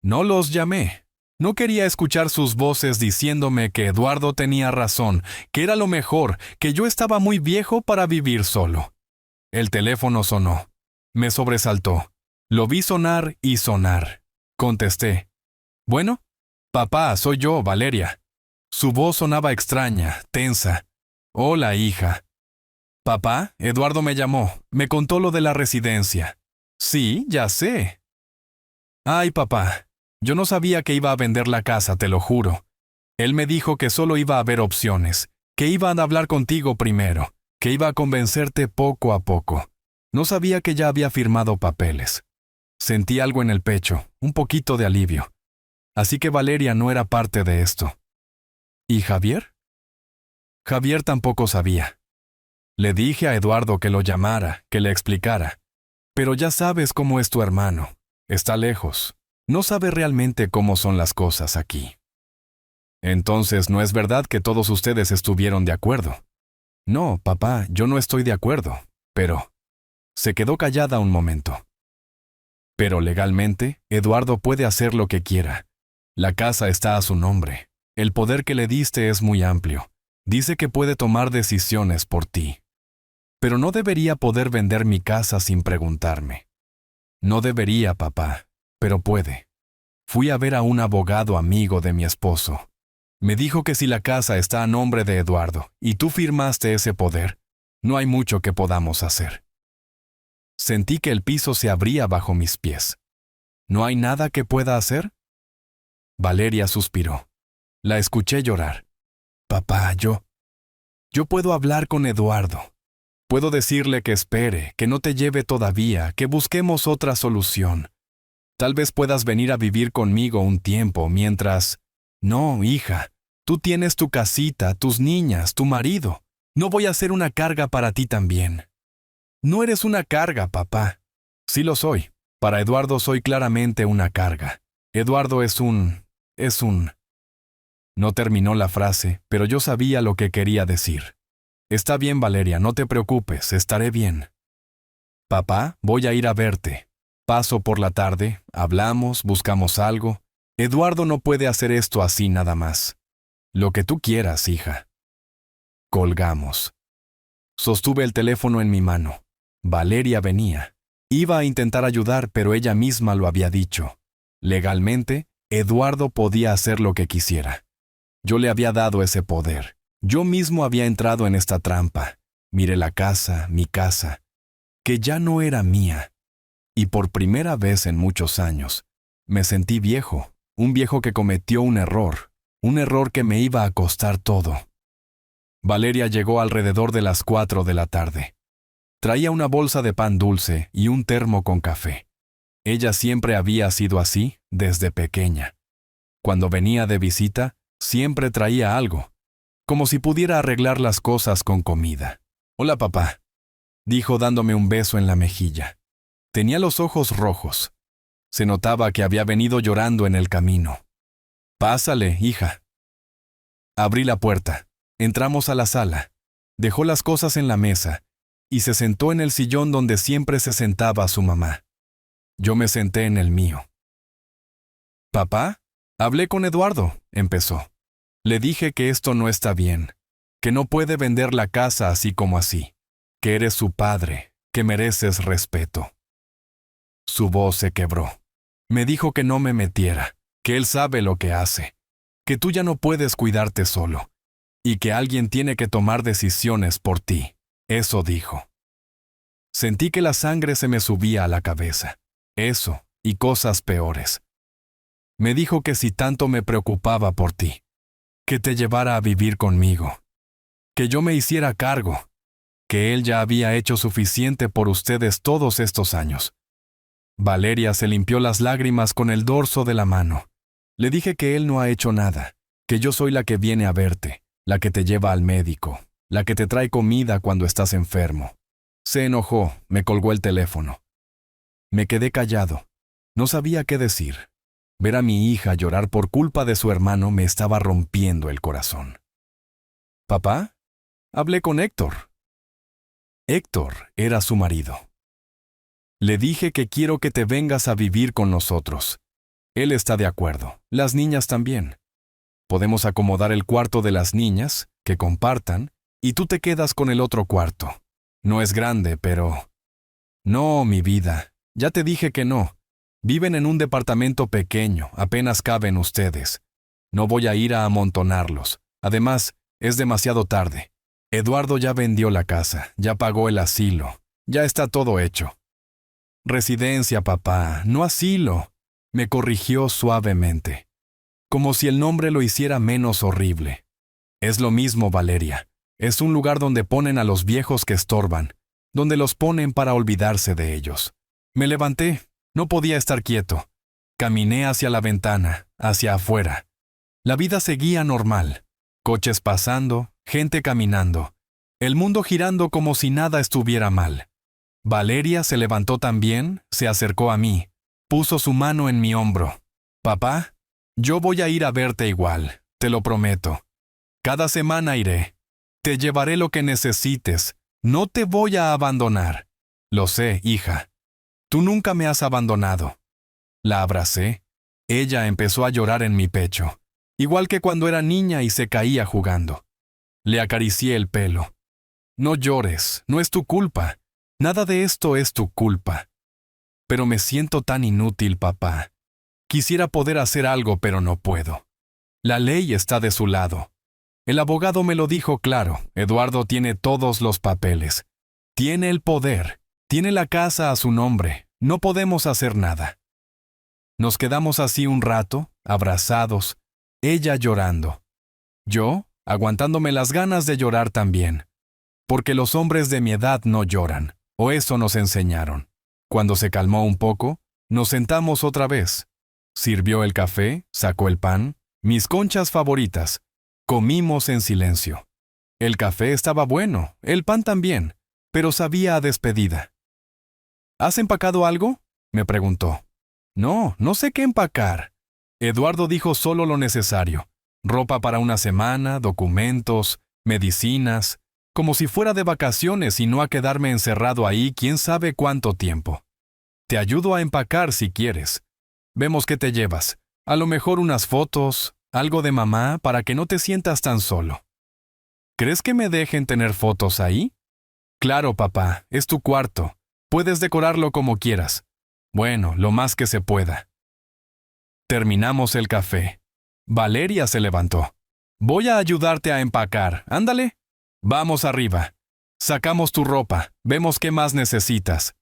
No los llamé. No quería escuchar sus voces diciéndome que Eduardo tenía razón, que era lo mejor, que yo estaba muy viejo para vivir solo. El teléfono sonó. Me sobresaltó. Lo vi sonar y sonar. Contesté. «Bueno, papá, soy yo, Valeria». Su voz sonaba extraña, tensa. «Hola, hija». «Papá, Eduardo me llamó. Me contó lo de la residencia». «Sí, ya sé». «Ay, papá, yo no sabía que iba a vender la casa, te lo juro. Él me dijo que solo iba a haber opciones, que iba a hablar contigo primero, que iba a convencerte poco a poco. No sabía que ya había firmado papeles. Sentí algo en el pecho, un poquito de alivio. Así que Valeria no era parte de esto. ¿Y Javier? Javier tampoco sabía. Le dije a Eduardo que lo llamara, que le explicara. Pero ya sabes cómo es tu hermano. Está lejos. No sabe realmente cómo son las cosas aquí. Entonces, ¿no es verdad que todos ustedes estuvieron de acuerdo? No, papá, yo no estoy de acuerdo. Pero... Se quedó callada un momento. Pero legalmente, Eduardo puede hacer lo que quiera. La casa está a su nombre. El poder que le diste es muy amplio. Dice que puede tomar decisiones por ti. Pero no debería poder vender mi casa sin preguntarme. No debería, papá, pero puede. Fui a ver a un abogado amigo de mi esposo. Me dijo que si la casa está a nombre de Eduardo y tú firmaste ese poder, no hay mucho que podamos hacer. Sentí que el piso se abría bajo mis pies. ¿No hay nada que pueda hacer? Valeria suspiró. La escuché llorar. Papá, yo puedo hablar con Eduardo. Puedo decirle que espere, que no te lleve todavía, que busquemos otra solución. Tal vez puedas venir a vivir conmigo un tiempo mientras... No, hija, tú tienes tu casita, tus niñas, tu marido. No voy a ser una carga para ti también. No eres una carga, papá. Sí lo soy. Para Eduardo soy claramente una carga. Eduardo es un... No terminó la frase, pero yo sabía lo que quería decir. Está bien, Valeria, no te preocupes, estaré bien. Papá, voy a ir a verte. Paso por la tarde, hablamos, buscamos algo. Eduardo no puede hacer esto así nada más. Lo que tú quieras, hija. Colgamos. Sostuve el teléfono en mi mano. Valeria venía. Iba a intentar ayudar, pero ella misma lo había dicho. Legalmente, Eduardo podía hacer lo que quisiera. Yo le había dado ese poder. Yo mismo había entrado en esta trampa. Miré la casa, mi casa, que ya no era mía. Y por primera vez en muchos años, me sentí viejo, un viejo que cometió un error que me iba a costar todo. Valeria llegó alrededor de las 4 de la tarde. Traía una bolsa de pan dulce y un termo con café. Ella siempre había sido así desde pequeña. Cuando venía de visita, siempre traía algo, como si pudiera arreglar las cosas con comida. «Hola, papá», dijo dándome un beso en la mejilla. Tenía los ojos rojos. Se notaba que había venido llorando en el camino. «Pásale, hija». Abrí la puerta. Entramos a la sala. Dejó las cosas en la mesa y se sentó en el sillón donde siempre se sentaba su mamá. Yo me senté en el mío. «Papá, hablé con Eduardo», empezó. «Le dije que esto no está bien, que no puede vender la casa así como así, que eres su padre, que mereces respeto». Su voz se quebró. Me dijo que no me metiera, que él sabe lo que hace, que tú ya no puedes cuidarte solo, y que alguien tiene que tomar decisiones por ti. Eso dijo. Sentí que la sangre se me subía a la cabeza. Eso, y cosas peores. Me dijo que si tanto me preocupaba por ti, que te llevara a vivir conmigo, que yo me hiciera cargo, que él ya había hecho suficiente por ustedes todos estos años. Valeria se limpió las lágrimas con el dorso de la mano. Le dije que él no ha hecho nada, que yo soy la que viene a verte, la que te lleva al médico, la que te trae comida cuando estás enfermo. Se enojó, me colgó el teléfono. Me quedé callado. No sabía qué decir. Ver a mi hija llorar por culpa de su hermano me estaba rompiendo el corazón. «¿Papá?» Hablé con Héctor. Héctor era su marido. Le dije que quiero que te vengas a vivir con nosotros. Él está de acuerdo, las niñas también. Podemos acomodar el cuarto de las niñas, que compartan, y tú te quedas con el otro cuarto. No es grande, pero... No, mi vida, ya te dije que no. Viven en un departamento pequeño, apenas caben ustedes. No voy a ir a amontonarlos. Además, es demasiado tarde. Eduardo ya vendió la casa, ya pagó el asilo, ya está todo hecho. Residencia, papá, no asilo, me corrigió suavemente. como si el nombre lo hiciera menos horrible. Es lo mismo, Valeria. Es un lugar donde ponen a los viejos que estorban, donde los ponen para olvidarse de ellos. Me levanté, no podía estar quieto. Caminé hacia la ventana, hacia afuera. La vida seguía normal. Coches pasando, gente caminando. El mundo girando como si nada estuviera mal. Valeria se levantó también, se acercó a mí, puso su mano en mi hombro. Papá, yo voy a ir a verte igual, te lo prometo. Cada semana iré. Te llevaré lo que necesites. No te voy a abandonar. Lo sé, hija. Tú nunca me has abandonado. La abracé. Ella empezó a llorar en mi pecho, igual que cuando era niña y se caía jugando. Le acaricié el pelo. No llores, no es tu culpa. Nada de esto es tu culpa. Pero me siento tan inútil, papá. Quisiera poder hacer algo, pero no puedo. La ley está de su lado. El abogado me lo dijo claro. Eduardo tiene todos los papeles. Tiene el poder. Tiene la casa a su nombre. No podemos hacer nada. Nos quedamos así un rato, abrazados, ella llorando. Yo, aguantándome las ganas de llorar también. Porque los hombres de mi edad no lloran, o eso nos enseñaron. Cuando se calmó un poco, nos sentamos otra vez. Sirvió el café, sacó el pan, mis conchas favoritas. Comimos en silencio. El café estaba bueno, el pan también, pero sabía a despedida. ¿Has empacado algo?, me preguntó. No, no sé qué empacar. Eduardo dijo solo lo necesario. Ropa para una semana, documentos, medicinas, como si fuera de vacaciones y no a quedarme encerrado ahí quién sabe cuánto tiempo. Te ayudo a empacar si quieres. Vemos qué te llevas. A lo mejor unas fotos, algo de mamá para que no te sientas tan solo. ¿Crees que me dejen tener fotos ahí? Claro, papá, es tu cuarto. Puedes decorarlo como quieras. Bueno, lo más que se pueda. Terminamos el café. Valeria se levantó. Voy a ayudarte a empacar. Ándale. Vamos arriba. Sacamos tu ropa. Vemos qué más necesitas.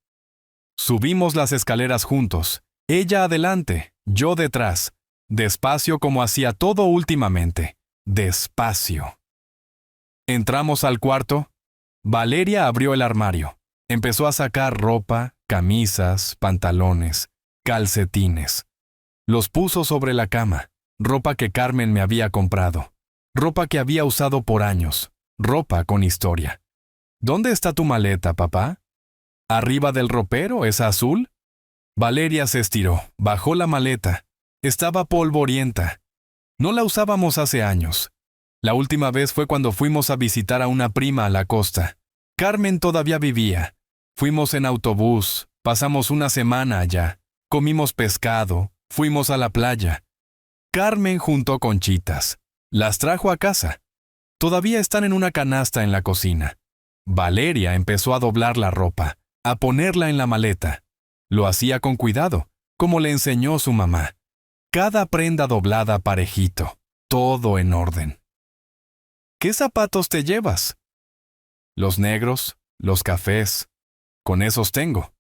Subimos las escaleras juntos. Ella adelante, yo detrás. Despacio como hacía todo últimamente. Despacio. Entramos al cuarto. Valeria abrió el armario. Empezó a sacar ropa, camisas, pantalones, calcetines. Los puso sobre la cama. Ropa que Carmen me había comprado. Ropa que había usado por años. Ropa con historia. ¿Dónde está tu maleta, papá? ¿Arriba del ropero, esa azul? Valeria se estiró, bajó la maleta. Estaba polvorienta. No la usábamos hace años. La última vez fue cuando fuimos a visitar a una prima a la costa. Carmen todavía vivía. Fuimos en autobús, pasamos una semana allá. Comimos pescado, fuimos a la playa. Carmen juntó conchitas. Las trajo a casa. Todavía están en una canasta en la cocina. Valeria empezó a doblar la ropa, a ponerla en la maleta. Lo hacía con cuidado, como le enseñó su mamá. Cada prenda doblada parejito, todo en orden. ¿Qué zapatos te llevas? Los negros, los cafés. Con esos tengo.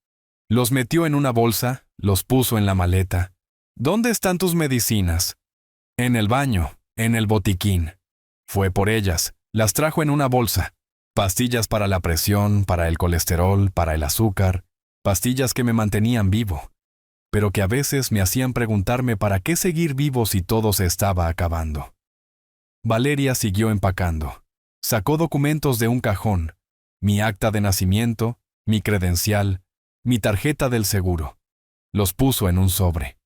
Los metió en una bolsa, los puso en la maleta. ¿Dónde están tus medicinas? En el baño, en el botiquín. Fue por ellas, las trajo en una bolsa. Pastillas para la presión, para el colesterol, para el azúcar. Pastillas que me mantenían vivo, pero que a veces me hacían preguntarme para qué seguir vivo si todo se estaba acabando. Valeria siguió empacando. Sacó documentos de un cajón, mi acta de nacimiento, mi credencial, mi tarjeta del seguro. Los puso en un sobre.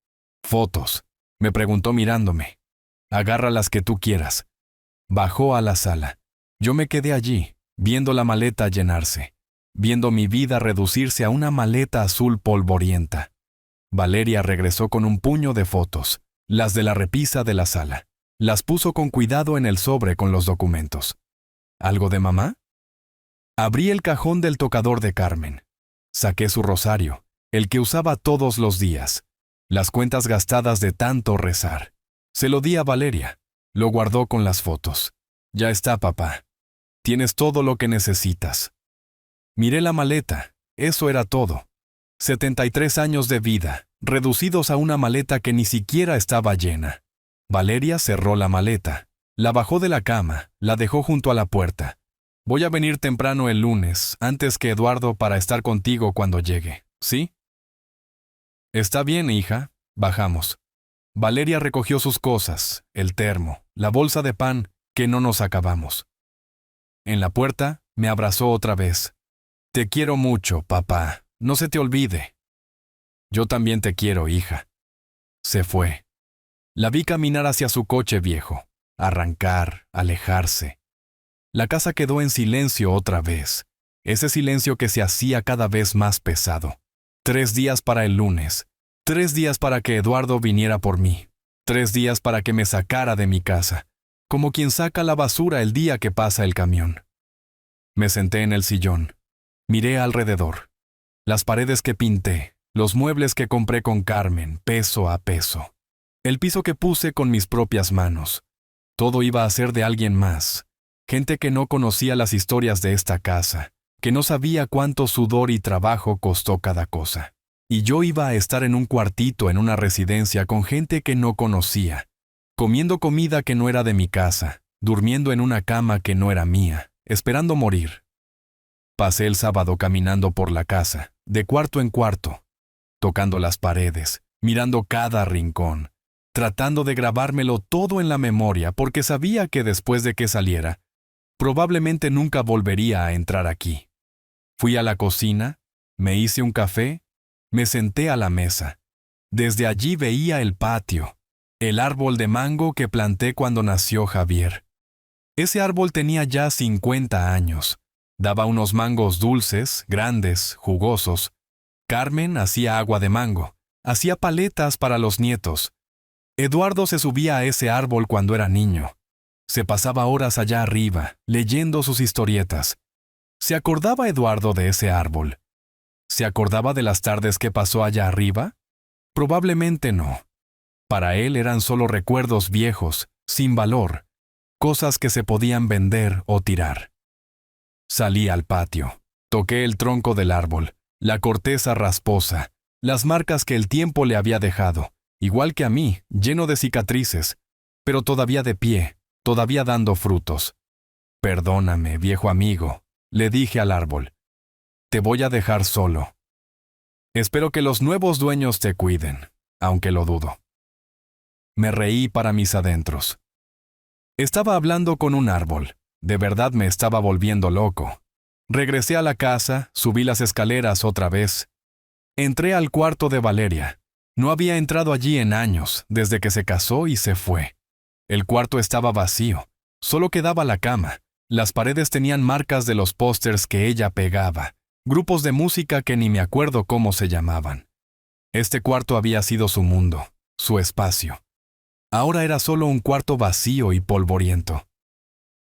Fotos, me preguntó mirándome. Agarra las que tú quieras. Bajó a la sala. Yo me quedé allí, viendo la maleta llenarse, viendo mi vida reducirse a una maleta azul polvorienta. Valeria regresó con un puño de fotos, las de la repisa de la sala. Las puso con cuidado en el sobre con los documentos. ¿Algo de mamá? Abrí el cajón del tocador de Carmen. Saqué su rosario, el que usaba todos los días. Las cuentas gastadas de tanto rezar. Se lo di a Valeria. Lo guardó con las fotos. Ya está, papá. Tienes todo lo que necesitas. Miré la maleta. Eso era todo. 73 años de vida, reducidos a una maleta que ni siquiera estaba llena. Valeria cerró la maleta, la bajó de la cama, la dejó junto a la puerta. Voy a venir temprano el lunes, antes que Eduardo, para estar contigo cuando llegue, ¿sí? Está bien, hija. Bajamos. Valeria recogió sus cosas, el termo, la bolsa de pan, que no nos acabamos. En la puerta, me abrazó otra vez. Te quiero mucho, papá. No se te olvide. Yo también te quiero, hija. Se fue. La vi caminar hacia su coche viejo, arrancar, alejarse. La casa quedó en silencio otra vez, ese silencio que se hacía cada vez más pesado. 3 días para el lunes, 3 días para que Eduardo viniera por mí, 3 días para que me sacara de mi casa, como quien saca la basura el día que pasa el camión. Me senté en el sillón, miré alrededor, las paredes que pinté, los muebles que compré con Carmen, peso a peso, el piso que puse con mis propias manos. Todo iba a ser de alguien más, gente que no conocía las historias de esta casa, que no sabía cuánto sudor y trabajo costó cada cosa. Y yo iba a estar en un cuartito en una residencia con gente que no conocía, comiendo comida que no era de mi casa, durmiendo en una cama que no era mía, esperando morir. Pasé el sábado caminando por la casa, de cuarto en cuarto, tocando las paredes, mirando cada rincón, tratando de grabármelo todo en la memoria porque sabía que después de que saliera, probablemente nunca volvería a entrar aquí. Fui a la cocina, me hice un café, me senté a la mesa. Desde allí veía el patio, el árbol de mango que planté cuando nació Javier. Ese árbol tenía ya 50 años. Daba unos mangos dulces, grandes, jugosos. Carmen hacía agua de mango, hacía paletas para los nietos. Eduardo se subía a ese árbol cuando era niño. Se pasaba horas allá arriba, leyendo sus historietas. ¿Se acordaba Eduardo de ese árbol? ¿Se acordaba de las tardes que pasó allá arriba? Probablemente no. Para él eran solo recuerdos viejos, sin valor, cosas que se podían vender o tirar. Salí al patio, toqué el tronco del árbol, la corteza rasposa, las marcas que el tiempo le había dejado, igual que a mí, lleno de cicatrices, pero todavía de pie, todavía dando frutos. Perdóname, viejo amigo, le dije al árbol. Te voy a dejar solo. Espero que los nuevos dueños te cuiden, aunque lo dudo. Me reí para mis adentros. Estaba hablando con un árbol. De verdad me estaba volviendo loco. Regresé a la casa, subí las escaleras otra vez. Entré al cuarto de Valeria. No había entrado allí en años, desde que se casó y se fue. El cuarto estaba vacío. Solo quedaba la cama. Las paredes tenían marcas de los pósters que ella pegaba. Grupos de música que ni me acuerdo cómo se llamaban. Este cuarto había sido su mundo, su espacio. Ahora era solo un cuarto vacío y polvoriento.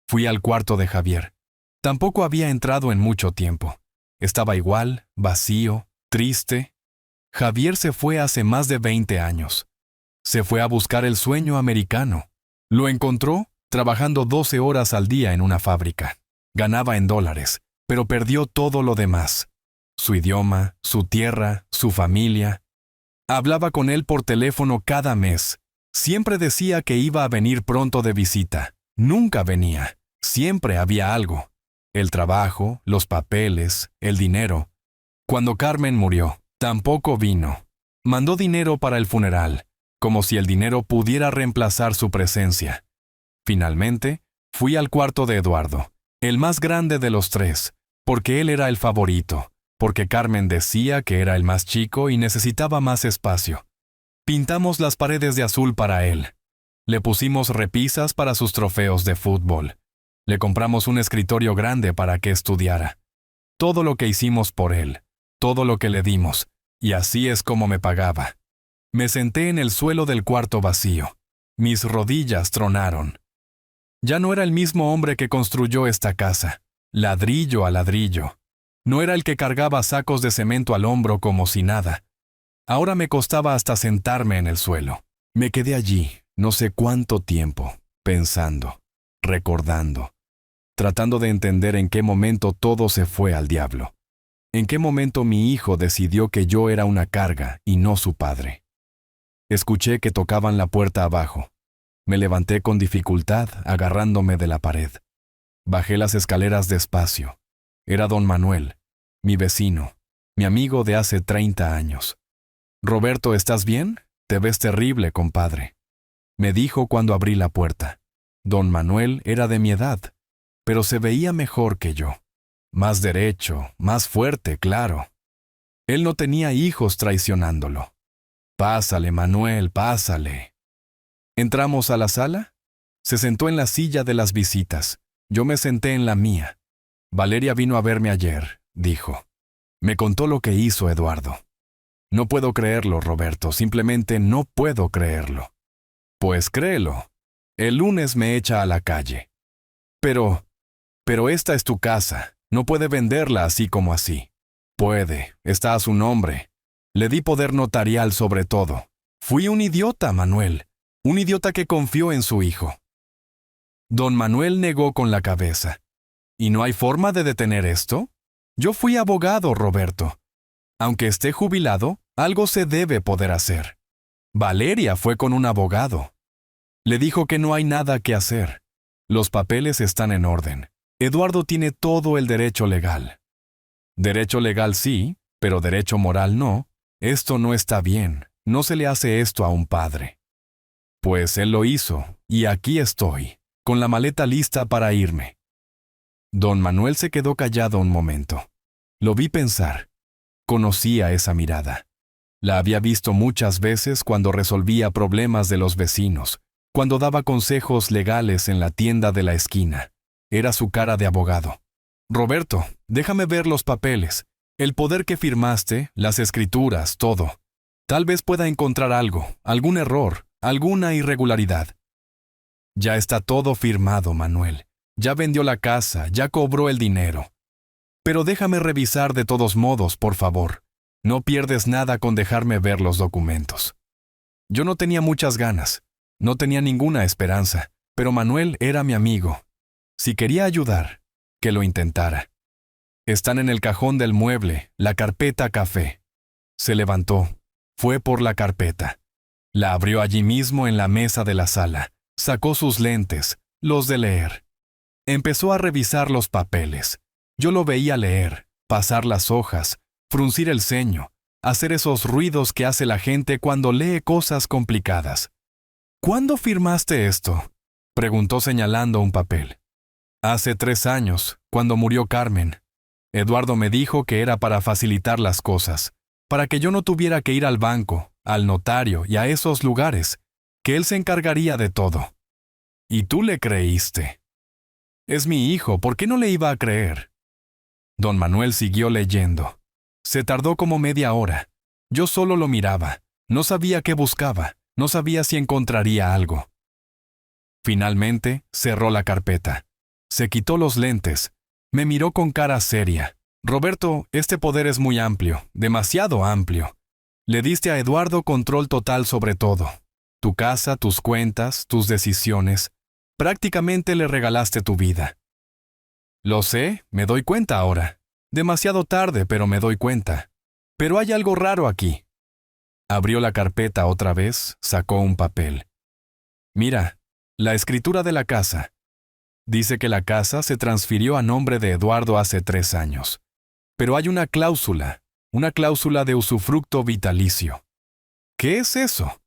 Fui al cuarto de Javier. Tampoco había entrado en mucho tiempo. Estaba igual, vacío, triste. Javier se fue hace más de 20 años. Se fue a buscar el sueño americano. Lo encontró trabajando 12 horas al día en una fábrica. Ganaba en dólares, pero perdió todo lo demás. Su idioma, su tierra, su familia. Hablaba con él por teléfono cada mes. Siempre decía que iba a venir pronto de visita. Nunca venía. Siempre había algo. El trabajo, los papeles, el dinero. Cuando Carmen murió, tampoco vino. Mandó dinero para el funeral, como si el dinero pudiera reemplazar su presencia. Finalmente, fui al cuarto de Eduardo, el más grande de los 3, porque él era el favorito, porque Carmen decía que era el más chico y necesitaba más espacio. Pintamos las paredes de azul para él. Le pusimos repisas para sus trofeos de fútbol. Le compramos un escritorio grande para que estudiara. Todo lo que hicimos por él, todo lo que le dimos, y así es como me pagaba. Me senté en el suelo del cuarto vacío. Mis rodillas tronaron. Ya no era el mismo hombre que construyó esta casa, ladrillo a ladrillo. No era el que cargaba sacos de cemento al hombro como si nada. Ahora me costaba hasta sentarme en el suelo. Me quedé allí, no sé cuánto tiempo, pensando, recordando, tratando de entender en qué momento todo se fue al diablo. En qué momento mi hijo decidió que yo era una carga y no su padre. Escuché que tocaban la puerta abajo. Me levanté con dificultad, agarrándome de la pared. Bajé las escaleras despacio. Era don Manuel, mi vecino, mi amigo de hace 30 años. «Roberto, ¿estás bien? Te ves terrible, compadre», me dijo cuando abrí la puerta. Don Manuel era de mi edad, pero se veía mejor que yo. Más derecho, más fuerte, claro. Él no tenía hijos traicionándolo. «Pásale, Manuel, pásale». Entramos a la sala. Se sentó en la silla de las visitas. Yo me senté en la mía. «Valeria vino a verme ayer», dijo. Me contó lo que hizo Eduardo. «No puedo creerlo, Roberto, simplemente no puedo creerlo». «Pues créelo. El lunes me echa a la calle». Pero esta es tu casa. No puede venderla así como así». «Puede, está a su nombre. Le di poder notarial sobre todo. Fui un idiota, Manuel. Un idiota que confió en su hijo». Don Manuel negó con la cabeza. «¿Y no hay forma de detener esto? Yo fui abogado, Roberto. Aunque esté jubilado, algo se debe poder hacer. Valeria fue con un abogado. Le dijo que no hay nada que hacer. Los papeles están en orden. Eduardo tiene todo el derecho legal». «Derecho legal sí, pero derecho moral no. Esto no está bien. No se le hace esto a un padre». «Pues él lo hizo, y aquí estoy, con la maleta lista para irme». Don Manuel se quedó callado un momento. Lo vi pensar. Conocía esa mirada. La había visto muchas veces cuando resolvía problemas de los vecinos, cuando daba consejos legales en la tienda de la esquina. Era su cara de abogado. «Roberto, déjame ver los papeles, el poder que firmaste, las escrituras, todo. Tal vez pueda encontrar algo, algún error, alguna irregularidad». «Ya está todo firmado, Manuel. Ya vendió la casa, ya cobró el dinero. Pero déjame revisar de todos modos, por favor. No pierdes nada con dejarme ver los documentos». Yo no tenía muchas ganas, no tenía ninguna esperanza, pero Manuel era mi amigo. Si quería ayudar, que lo intentara. «Están en el cajón del mueble, la carpeta café». Se levantó, fue por la carpeta. La abrió allí mismo en la mesa de la sala. Sacó sus lentes, los de leer. Empezó a revisar los papeles. Yo lo veía leer, pasar las hojas, fruncir el ceño, hacer esos ruidos que hace la gente cuando lee cosas complicadas. «¿Cuándo firmaste esto?», preguntó señalando un papel. «Hace 3 años, cuando murió Carmen. Eduardo me dijo que era para facilitar las cosas, para que yo no tuviera que ir al banco, al notario y a esos lugares, que él se encargaría de todo». «¿Y tú le creíste?». «Es mi hijo, ¿por qué no le iba a creer?». Don Manuel siguió leyendo. Se tardó como media hora. Yo solo lo miraba. No sabía qué buscaba. No sabía si encontraría algo. Finalmente, cerró la carpeta. Se quitó los lentes. Me miró con cara seria. «Roberto, este poder es muy amplio, demasiado amplio. Le diste a Eduardo control total sobre todo. Tu casa, tus cuentas, tus decisiones. Prácticamente le regalaste tu vida». «Lo sé, me doy cuenta ahora. Demasiado tarde, pero me doy cuenta. Pero hay algo raro aquí». Abrió la carpeta otra vez, sacó un papel. «Mira, la escritura de la casa. Dice que la casa se transfirió a nombre de Eduardo hace 3 años. Pero hay una cláusula de usufructo vitalicio». «¿Qué es eso?».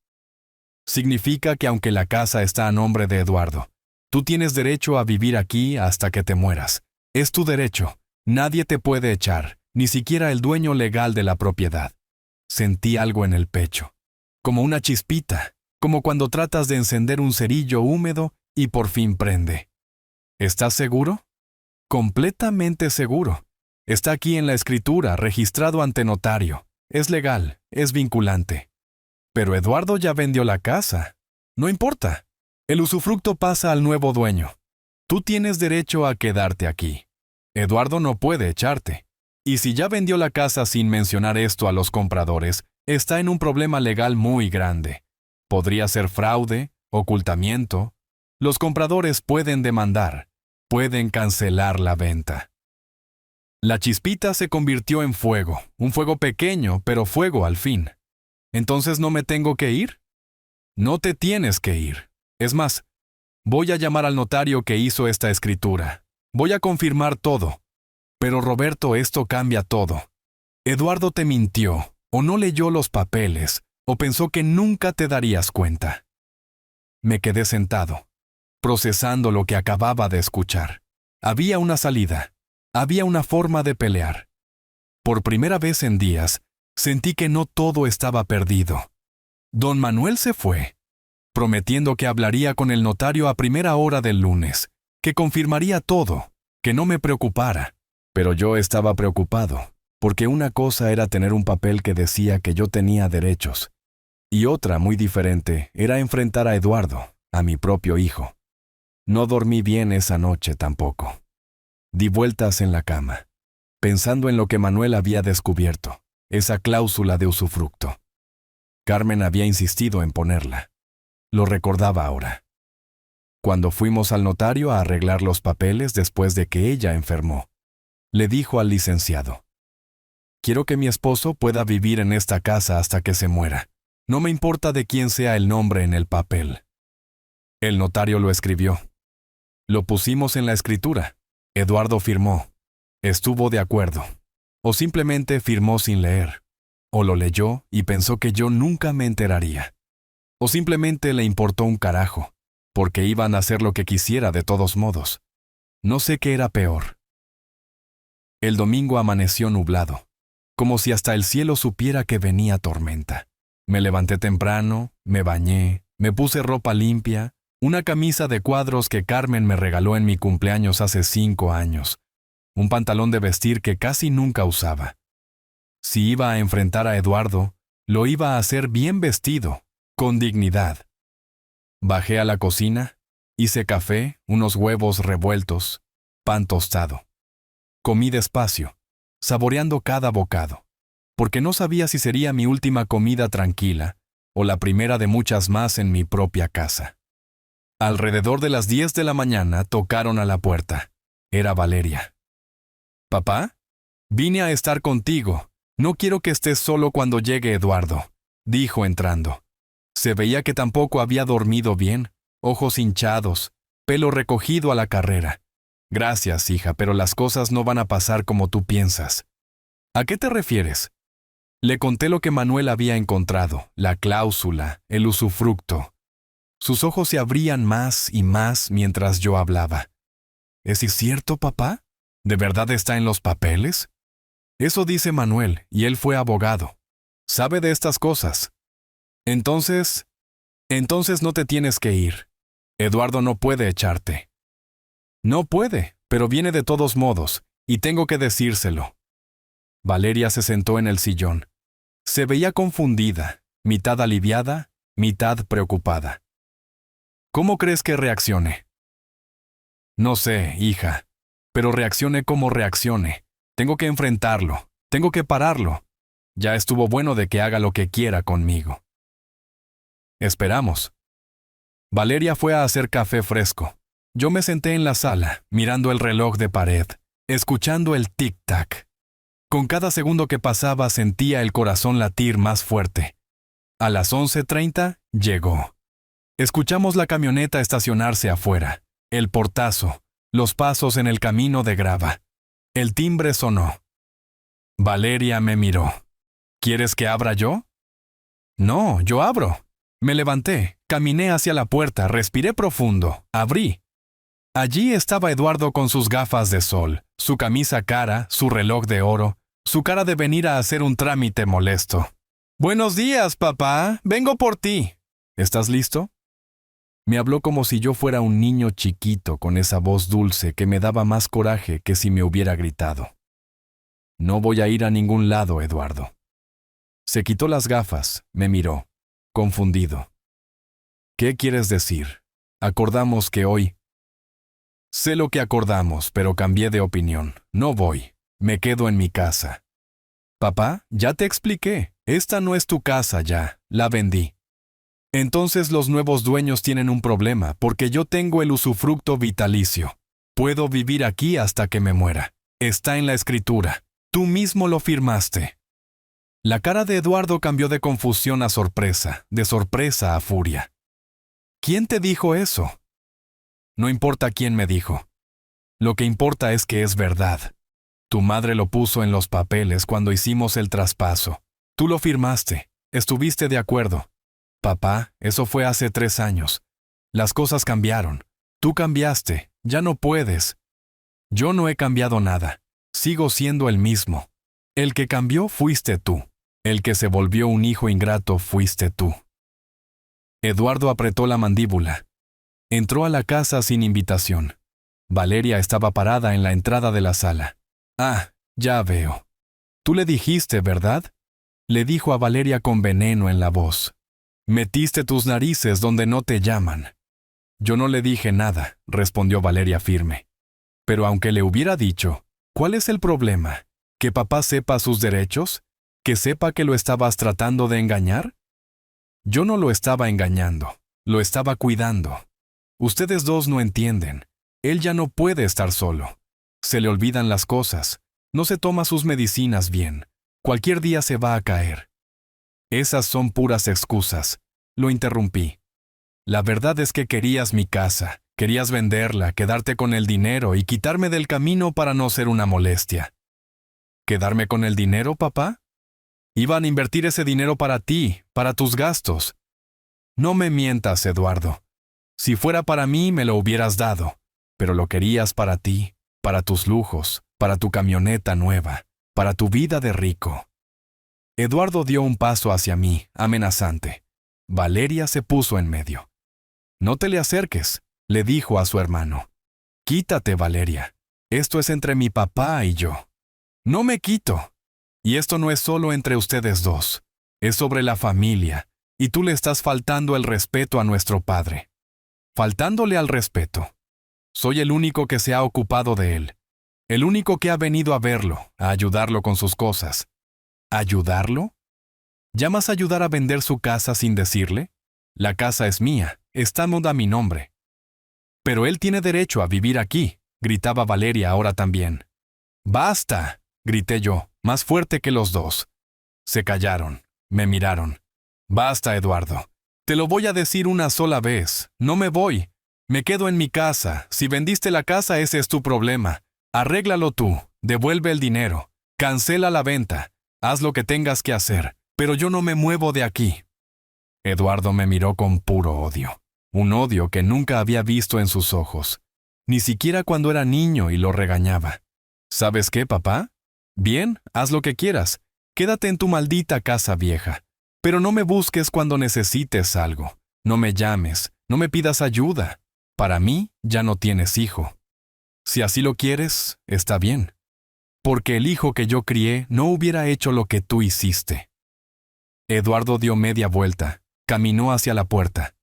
«Significa que aunque la casa está a nombre de Eduardo, tú tienes derecho a vivir aquí hasta que te mueras. Es tu derecho. Nadie te puede echar, ni siquiera el dueño legal de la propiedad». Sentí algo en el pecho, como una chispita, como cuando tratas de encender un cerillo húmedo y por fin prende. «¿Estás seguro?». «Completamente seguro. Está aquí en la escritura, registrado ante notario. Es legal, es vinculante». «Pero Eduardo ya vendió la casa». «No importa. El usufructo pasa al nuevo dueño. Tú tienes derecho a quedarte aquí. Eduardo no puede echarte. Y si ya vendió la casa sin mencionar esto a los compradores, está en un problema legal muy grande. Podría ser fraude, ocultamiento. Los compradores pueden demandar, pueden cancelar la venta». La chispita se convirtió en fuego, un fuego pequeño, pero fuego al fin. «¿Entonces no me tengo que ir?». «No te tienes que ir. Es más, voy a llamar al notario que hizo esta escritura. Voy a confirmar todo. Pero Roberto, esto cambia todo. Eduardo te mintió, o no leyó los papeles, o pensó que nunca te darías cuenta. Me quedé sentado, procesando lo que acababa de escuchar. Había una salida, había una forma de pelear. Por primera vez en días, sentí que no todo estaba perdido. Don Manuel se fue, prometiendo que hablaría con el notario a primera hora del lunes, que confirmaría todo, que no me preocupara. Pero yo estaba preocupado, porque una cosa era tener un papel que decía que yo tenía derechos, y otra, muy diferente, era enfrentar a Eduardo, a mi propio hijo. No dormí bien esa noche tampoco. Di vueltas en la cama, pensando en lo que Manuel había descubierto, esa cláusula de usufructo. Carmen había insistido en ponerla. Lo recordaba ahora. Cuando fuimos al notario a arreglar los papeles después de que ella enfermó, le dijo al licenciado: «Quiero que mi esposo pueda vivir en esta casa hasta que se muera. No me importa de quién sea el nombre en el papel». El notario lo escribió. Lo pusimos en la escritura. Eduardo firmó. Estuvo de acuerdo. O simplemente firmó sin leer. O lo leyó y pensó que yo nunca me enteraría. O simplemente le importó un carajo, porque iban a hacer lo que quisiera de todos modos. No sé qué era peor. El domingo amaneció nublado, como si hasta el cielo supiera que venía tormenta. Me levanté temprano, me bañé, me puse ropa limpia, una camisa de cuadros que Carmen me regaló en mi cumpleaños hace 5 años, un pantalón de vestir que casi nunca usaba. Si iba a enfrentar a Eduardo, lo iba a hacer bien vestido, con dignidad. Bajé a la cocina, hice café, unos huevos revueltos, pan tostado. Comí despacio, saboreando cada bocado, porque no sabía si sería mi última comida tranquila o la primera de muchas más en mi propia casa. Alrededor de las 10 de la mañana tocaron a la puerta. Era Valeria. «Papá, vine a estar contigo. No quiero que estés solo cuando llegue Eduardo», dijo entrando. Se veía que tampoco había dormido bien, ojos hinchados, pelo recogido a la carrera. «Gracias, hija, pero las cosas no van a pasar como tú piensas». «¿A qué te refieres?» Le conté lo que Manuel había encontrado, la cláusula, el usufructo. Sus ojos se abrían más y más mientras yo hablaba. «¿Es cierto, papá? ¿De verdad está en los papeles?» «Eso dice Manuel, y él fue abogado. Sabe de estas cosas». Entonces no te tienes que ir. Eduardo no puede echarte». «No puede, pero viene de todos modos, y tengo que decírselo». Valeria se sentó en el sillón. Se veía confundida, mitad aliviada, mitad preocupada. «¿Cómo crees que reaccione?» «No sé, hija, pero reaccione como reaccione. Tengo que enfrentarlo, tengo que pararlo. Ya estuvo bueno de que haga lo que quiera conmigo». Esperamos. Valeria fue a hacer café fresco. Yo me senté en la sala, mirando el reloj de pared, escuchando el tic-tac. Con cada segundo que pasaba sentía el corazón latir más fuerte. A las 11:30 llegó. Escuchamos la camioneta estacionarse afuera, el portazo, los pasos en el camino de grava. El timbre sonó. Valeria me miró. «¿Quieres que abra yo?» «No, yo abro». Me levanté, caminé hacia la puerta, respiré profundo, abrí. Allí estaba Eduardo con sus gafas de sol, su camisa cara, su reloj de oro, su cara de venir a hacer un trámite molesto. «Buenos días, papá, vengo por ti». «¿Estás listo?» Me habló como si yo fuera un niño chiquito con esa voz dulce que me daba más coraje que si me hubiera gritado. «No voy a ir a ningún lado, Eduardo». Se quitó las gafas, me miró, confundido. «¿Qué quieres decir? Acordamos que hoy...» «Sé lo que acordamos, pero cambié de opinión. No voy. Me quedo en mi casa». «Papá, ya te expliqué. Esta no es tu casa ya. La vendí». «Entonces los nuevos dueños tienen un problema, porque yo tengo el usufructo vitalicio. Puedo vivir aquí hasta que me muera. Está en la escritura. Tú mismo lo firmaste». La cara de Eduardo cambió de confusión a sorpresa, de sorpresa a furia. ¿Quién te dijo eso? No importa quién me dijo. Lo que importa es que es verdad. Tu madre lo puso en los papeles cuando hicimos el traspaso. Tú lo firmaste. Estuviste de acuerdo. Papá, eso fue hace 3 años. Las cosas cambiaron. Tú cambiaste. Ya no puedes. Yo no he cambiado nada. Sigo siendo el mismo. El que cambió fuiste tú. El que se volvió un hijo ingrato fuiste tú. Eduardo apretó la mandíbula. Entró a la casa sin invitación. Valeria estaba parada en la entrada de la sala. Ah, ya veo. Tú le dijiste, ¿verdad? Le dijo a Valeria con veneno en la voz. Metiste tus narices donde no te llaman. Yo no le dije nada, respondió Valeria firme. Pero aunque le hubiera dicho, ¿cuál es el problema? ¿Que papá sepa sus derechos? ¿Que sepa que lo estabas tratando de engañar? Yo no lo estaba engañando, lo estaba cuidando. Ustedes dos no entienden. Él ya no puede estar solo. Se le olvidan las cosas. No se toma sus medicinas bien. Cualquier día se va a caer. Esas son puras excusas. Lo interrumpí. La verdad es que querías mi casa. Querías venderla, quedarte con el dinero y quitarme del camino para no ser una molestia. ¿Quedarme con el dinero, papá? Iban a invertir ese dinero para ti, para tus gastos. No me mientas, Eduardo. Si fuera para mí, me lo hubieras dado. Pero lo querías para ti, para tus lujos, para tu camioneta nueva, para tu vida de rico. Eduardo dio un paso hacia mí, amenazante. Valeria se puso en medio. No te le acerques, le dijo a su hermano. Quítate, Valeria. Esto es entre mi papá y yo. No me quito. Y esto no es solo entre ustedes dos. Es sobre la familia, y tú le estás faltando el respeto a nuestro padre. Faltándole al respeto. Soy el único que se ha ocupado de él. El único que ha venido a verlo, a ayudarlo con sus cosas. ¿Ayudarlo? ¿Llamas a ayudar a vender su casa sin decirle? La casa es mía, está a mi nombre. Pero él tiene derecho a vivir aquí, gritaba Valeria ahora también. ¡Basta!, grité yo, más fuerte que los dos. Se callaron, me miraron. Basta, Eduardo. Te lo voy a decir una sola vez. No me voy. Me quedo en mi casa. Si vendiste la casa, ese es tu problema. Arréglalo tú. Devuelve el dinero. Cancela la venta. Haz lo que tengas que hacer. Pero yo no me muevo de aquí. Eduardo me miró con puro odio. Un odio que nunca había visto en sus ojos. Ni siquiera cuando era niño y lo regañaba. ¿Sabes qué, papá? Bien, haz lo que quieras. Quédate en tu maldita casa vieja. Pero no me busques cuando necesites algo. No me llames, no me pidas ayuda. Para mí, ya no tienes hijo. Si así lo quieres, está bien. Porque el hijo que yo crié no hubiera hecho lo que tú hiciste. Eduardo dio media vuelta, caminó hacia la puerta.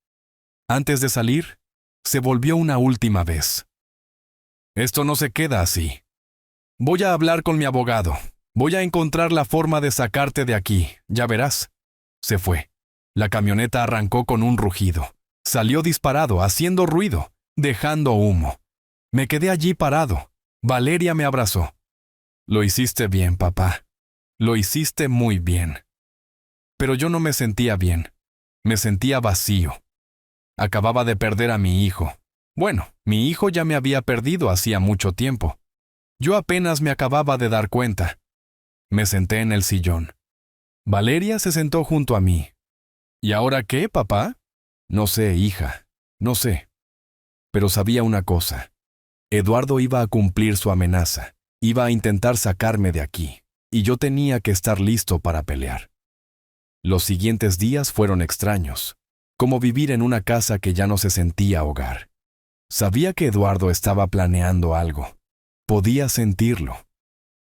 Antes de salir, se volvió una última vez. Esto no se queda así. Voy a hablar con mi abogado. Voy a encontrar la forma de sacarte de aquí, ya verás. Se fue. La camioneta arrancó con un rugido. Salió disparado, haciendo ruido, dejando humo. Me quedé allí parado. Valeria me abrazó. Lo hiciste bien, papá. Lo hiciste muy bien. Pero yo no me sentía bien. Me sentía vacío. Acababa de perder a mi hijo. Bueno, mi hijo ya me había perdido hacía mucho tiempo. Yo apenas me acababa de dar cuenta. Me senté en el sillón. Valeria se sentó junto a mí. ¿Y ahora qué, papá? No sé, hija, no sé. Pero sabía una cosa. Eduardo iba a cumplir su amenaza. Iba a intentar sacarme de aquí. Y yo tenía que estar listo para pelear. Los siguientes días fueron extraños. Como vivir en una casa que ya no se sentía hogar. Sabía que Eduardo estaba planeando algo. Podía sentirlo.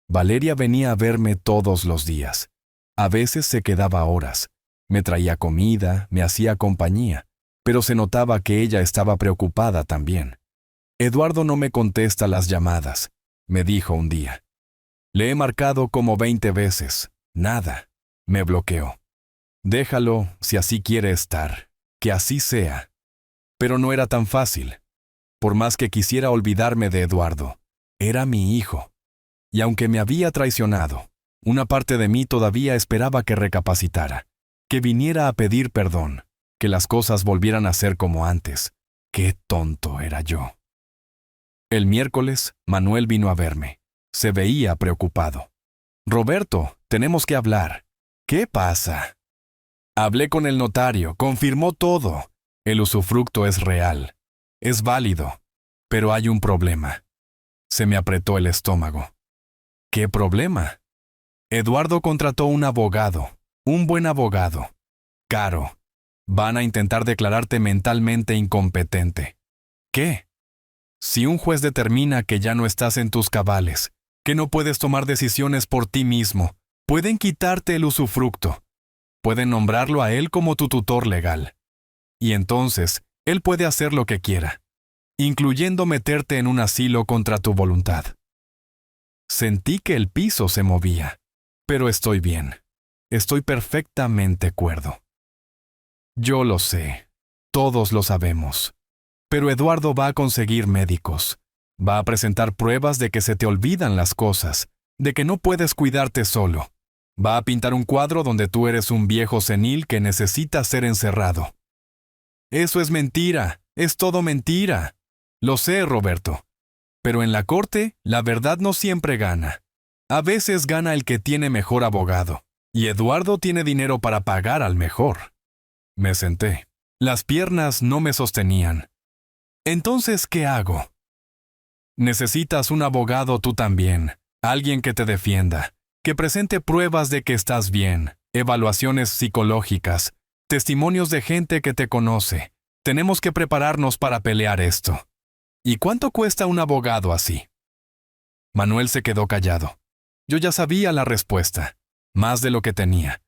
Valeria venía a verme todos los días. A veces se quedaba horas. Me traía comida, me hacía compañía, pero se notaba que ella estaba preocupada también. Eduardo no me contesta las llamadas, me dijo un día. Le he marcado como 20 veces. Nada. Me bloqueó. Déjalo si así quiere estar. Que así sea. Pero no era tan fácil. Por más que quisiera olvidarme de Eduardo, era mi hijo. Y aunque me había traicionado, una parte de mí todavía esperaba que recapacitara, que viniera a pedir perdón, que las cosas volvieran a ser como antes. ¡Qué tonto era yo! El miércoles, Manuel vino a verme. Se veía preocupado. «Roberto, tenemos que hablar». «¿Qué pasa?» «Hablé con el notario, confirmó todo. El usufructo es real. Es válido. Pero hay un problema». Se me apretó el estómago. «¿Qué problema?» «Eduardo contrató un abogado, un buen abogado. Caro. Van a intentar declararte mentalmente incompetente». «¿Qué?» «Si un juez determina que ya no estás en tus cabales, que no puedes tomar decisiones por ti mismo, pueden quitarte el usufructo. Pueden nombrarlo a él como tu tutor legal. Y entonces, él puede hacer lo que quiera, incluyendo meterte en un asilo contra tu voluntad». Sentí que el piso se movía, pero estoy bien. Estoy perfectamente cuerdo. Yo lo sé, todos lo sabemos. Pero Eduardo va a conseguir médicos. Va a presentar pruebas de que se te olvidan las cosas, de que no puedes cuidarte solo. Va a pintar un cuadro donde tú eres un viejo senil que necesita ser encerrado. Eso es mentira, es todo mentira. Lo sé, Roberto. Pero en la corte, la verdad no siempre gana. A veces gana el que tiene mejor abogado, y Eduardo tiene dinero para pagar al mejor. Me senté. Las piernas no me sostenían. Entonces, ¿qué hago? Necesitas un abogado tú también, alguien que te defienda, que presente pruebas de que estás bien, evaluaciones psicológicas, testimonios de gente que te conoce. Tenemos que prepararnos para pelear esto. ¿Y cuánto cuesta un abogado así? Manuel se quedó callado. Yo ya sabía la respuesta, más de lo que tenía.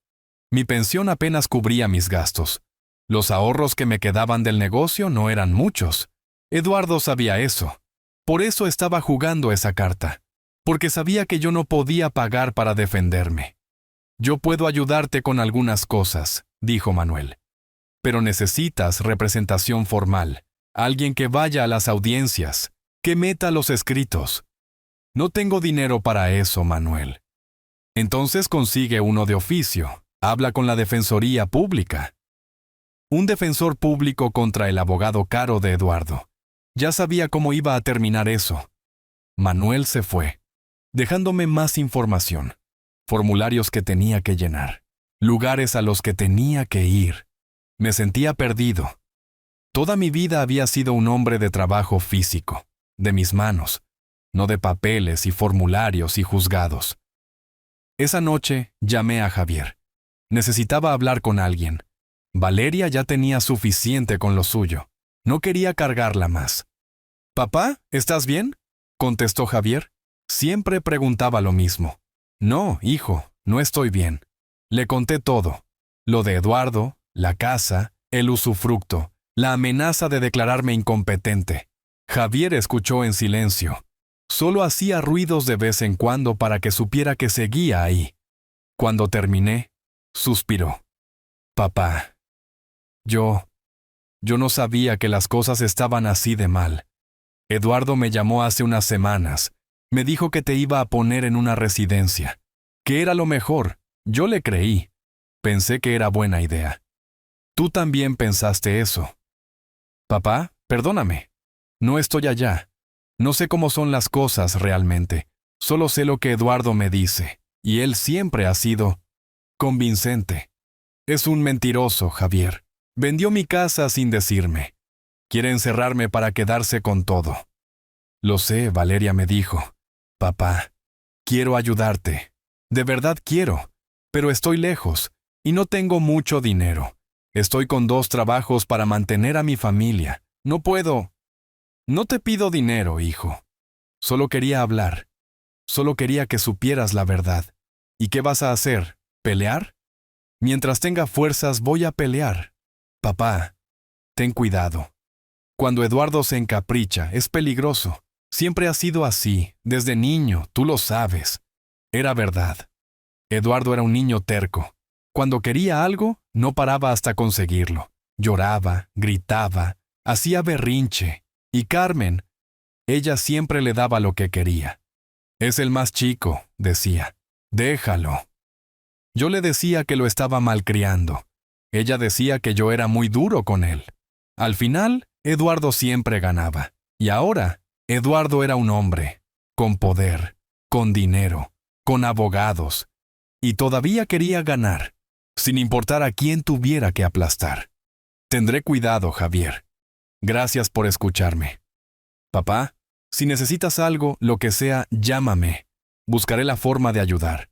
Mi pensión apenas cubría mis gastos. Los ahorros que me quedaban del negocio no eran muchos. Eduardo sabía eso. Por eso estaba jugando esa carta, porque sabía que yo no podía pagar para defenderme. «Yo puedo ayudarte con algunas cosas», dijo Manuel. «Pero necesitas representación formal, alguien que vaya a las audiencias, que meta los escritos». «No tengo dinero para eso, Manuel». «Entonces consigue uno de oficio, habla con la Defensoría Pública». Un defensor público contra el abogado caro de Eduardo. Ya sabía cómo iba a terminar eso. Manuel se fue, dejándome más información, formularios que tenía que llenar, lugares a los que tenía que ir. Me sentía perdido. Toda mi vida había sido un hombre de trabajo físico, de mis manos, no de papeles y formularios y juzgados. Esa noche llamé a Javier. Necesitaba hablar con alguien. Valeria ya tenía suficiente con lo suyo. No quería cargarla más. «¿Papá, estás bien?», contestó Javier. Siempre preguntaba lo mismo. «No, hijo, no estoy bien». Le conté todo. Lo de Eduardo, la casa, el usufructo, la amenaza de declararme incompetente. Javier escuchó en silencio. Solo hacía ruidos de vez en cuando para que supiera que seguía ahí. Cuando terminé, suspiró. «Papá, yo no sabía que las cosas estaban así de mal. Eduardo me llamó hace unas semanas. Me dijo que te iba a poner en una residencia, que era lo mejor. Yo le creí. Pensé que era buena idea. Tú también pensaste eso. Papá, perdóname. No estoy allá. No sé cómo son las cosas realmente. Solo sé lo que Eduardo me dice, y él siempre ha sido convincente. Es un mentiroso, Javier. Vendió mi casa sin decirme. Quiere encerrarme para quedarse con todo». «Lo sé», Valeria me dijo. «Papá, quiero ayudarte. De verdad quiero. Pero estoy lejos, y no tengo mucho dinero. Estoy con 2 trabajos para mantener a mi familia. No puedo». «No te pido dinero, hijo. Solo quería hablar. Solo quería que supieras la verdad. ¿Y qué vas a hacer? ¿Pelear? Mientras tenga fuerzas voy a pelear. Papá, ten cuidado. Cuando Eduardo se encapricha, es peligroso. Siempre ha sido así, desde niño, tú lo sabes». Era verdad. Eduardo era un niño terco. Cuando quería algo, no paraba hasta conseguirlo. Lloraba, gritaba, hacía berrinche. Y Carmen, ella siempre le daba lo que quería. «Es el más chico», decía. «Déjalo». Yo le decía que lo estaba malcriando. Ella decía que yo era muy duro con él. Al final, Eduardo siempre ganaba. Y ahora, Eduardo era un hombre, con poder, con dinero, con abogados. Y todavía quería ganar, sin importar a quién tuviera que aplastar. Tendré cuidado, Javier. Gracias por escucharme. Papá, si necesitas algo, lo que sea, llámame. Buscaré la forma de ayudar.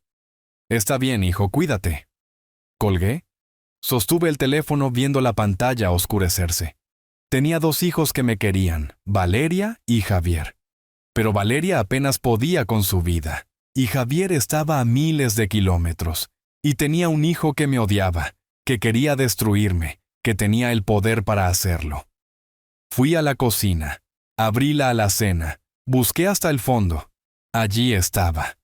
Está bien, hijo, cuídate. Colgué. Sostuve el teléfono viendo la pantalla oscurecerse. Tenía 2 hijos que me querían, Valeria y Javier. Pero Valeria apenas podía con su vida, y Javier estaba a miles de kilómetros, y tenía un hijo que me odiaba, que quería destruirme, que tenía el poder para hacerlo. Fui a la cocina, abrí la alacena, busqué hasta el fondo. Allí estaba.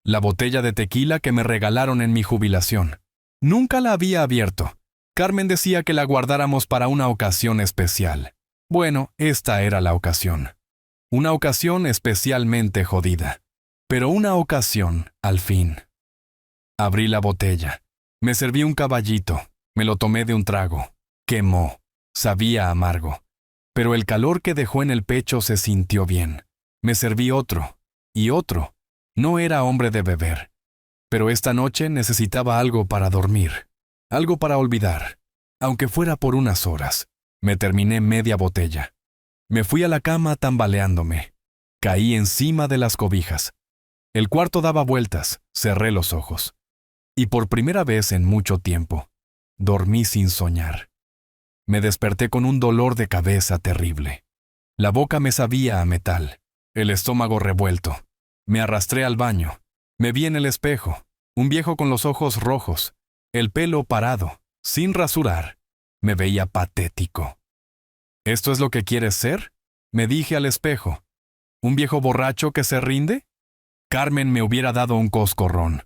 La botella de tequila que me regalaron en mi jubilación. Nunca la había abierto. Carmen decía que la guardáramos para una ocasión especial. Bueno, esta era la ocasión. Una ocasión especialmente jodida. Pero una ocasión, al fin. Abrí la botella. Me serví un caballito. Me lo tomé de un trago. Quemó. Sabía amargo. Pero el calor que dejó en el pecho se sintió bien. Me serví otro. Y otro. No era hombre de beber. Pero esta noche necesitaba algo para dormir. Algo para olvidar. Aunque fuera por unas horas. Me terminé media botella. Me fui a la cama tambaleándome. Caí encima de las cobijas. El cuarto daba vueltas. Cerré los ojos. Y por primera vez en mucho tiempo, dormí sin soñar. Me desperté con un dolor de cabeza terrible. La boca me sabía a metal. El estómago revuelto. Me arrastré al baño. Me vi en el espejo. Un viejo con los ojos rojos. El pelo parado, sin rasurar. Me veía patético. ¿Esto es lo que quieres ser?, me dije al espejo. ¿Un viejo borracho que se rinde? Carmen me hubiera dado un coscorrón.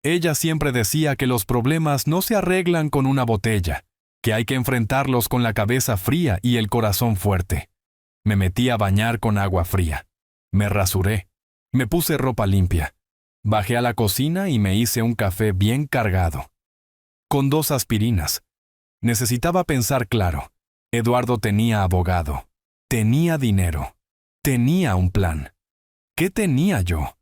Ella siempre decía que los problemas no se arreglan con una botella, que hay que enfrentarlos con la cabeza fría y el corazón fuerte. Me metí a bañar con agua fría. Me rasuré. Me puse ropa limpia. Bajé a la cocina y me hice un café bien cargado. Con 2 aspirinas. Necesitaba pensar claro. Eduardo tenía abogado. Tenía dinero. Tenía un plan. ¿Qué tenía yo?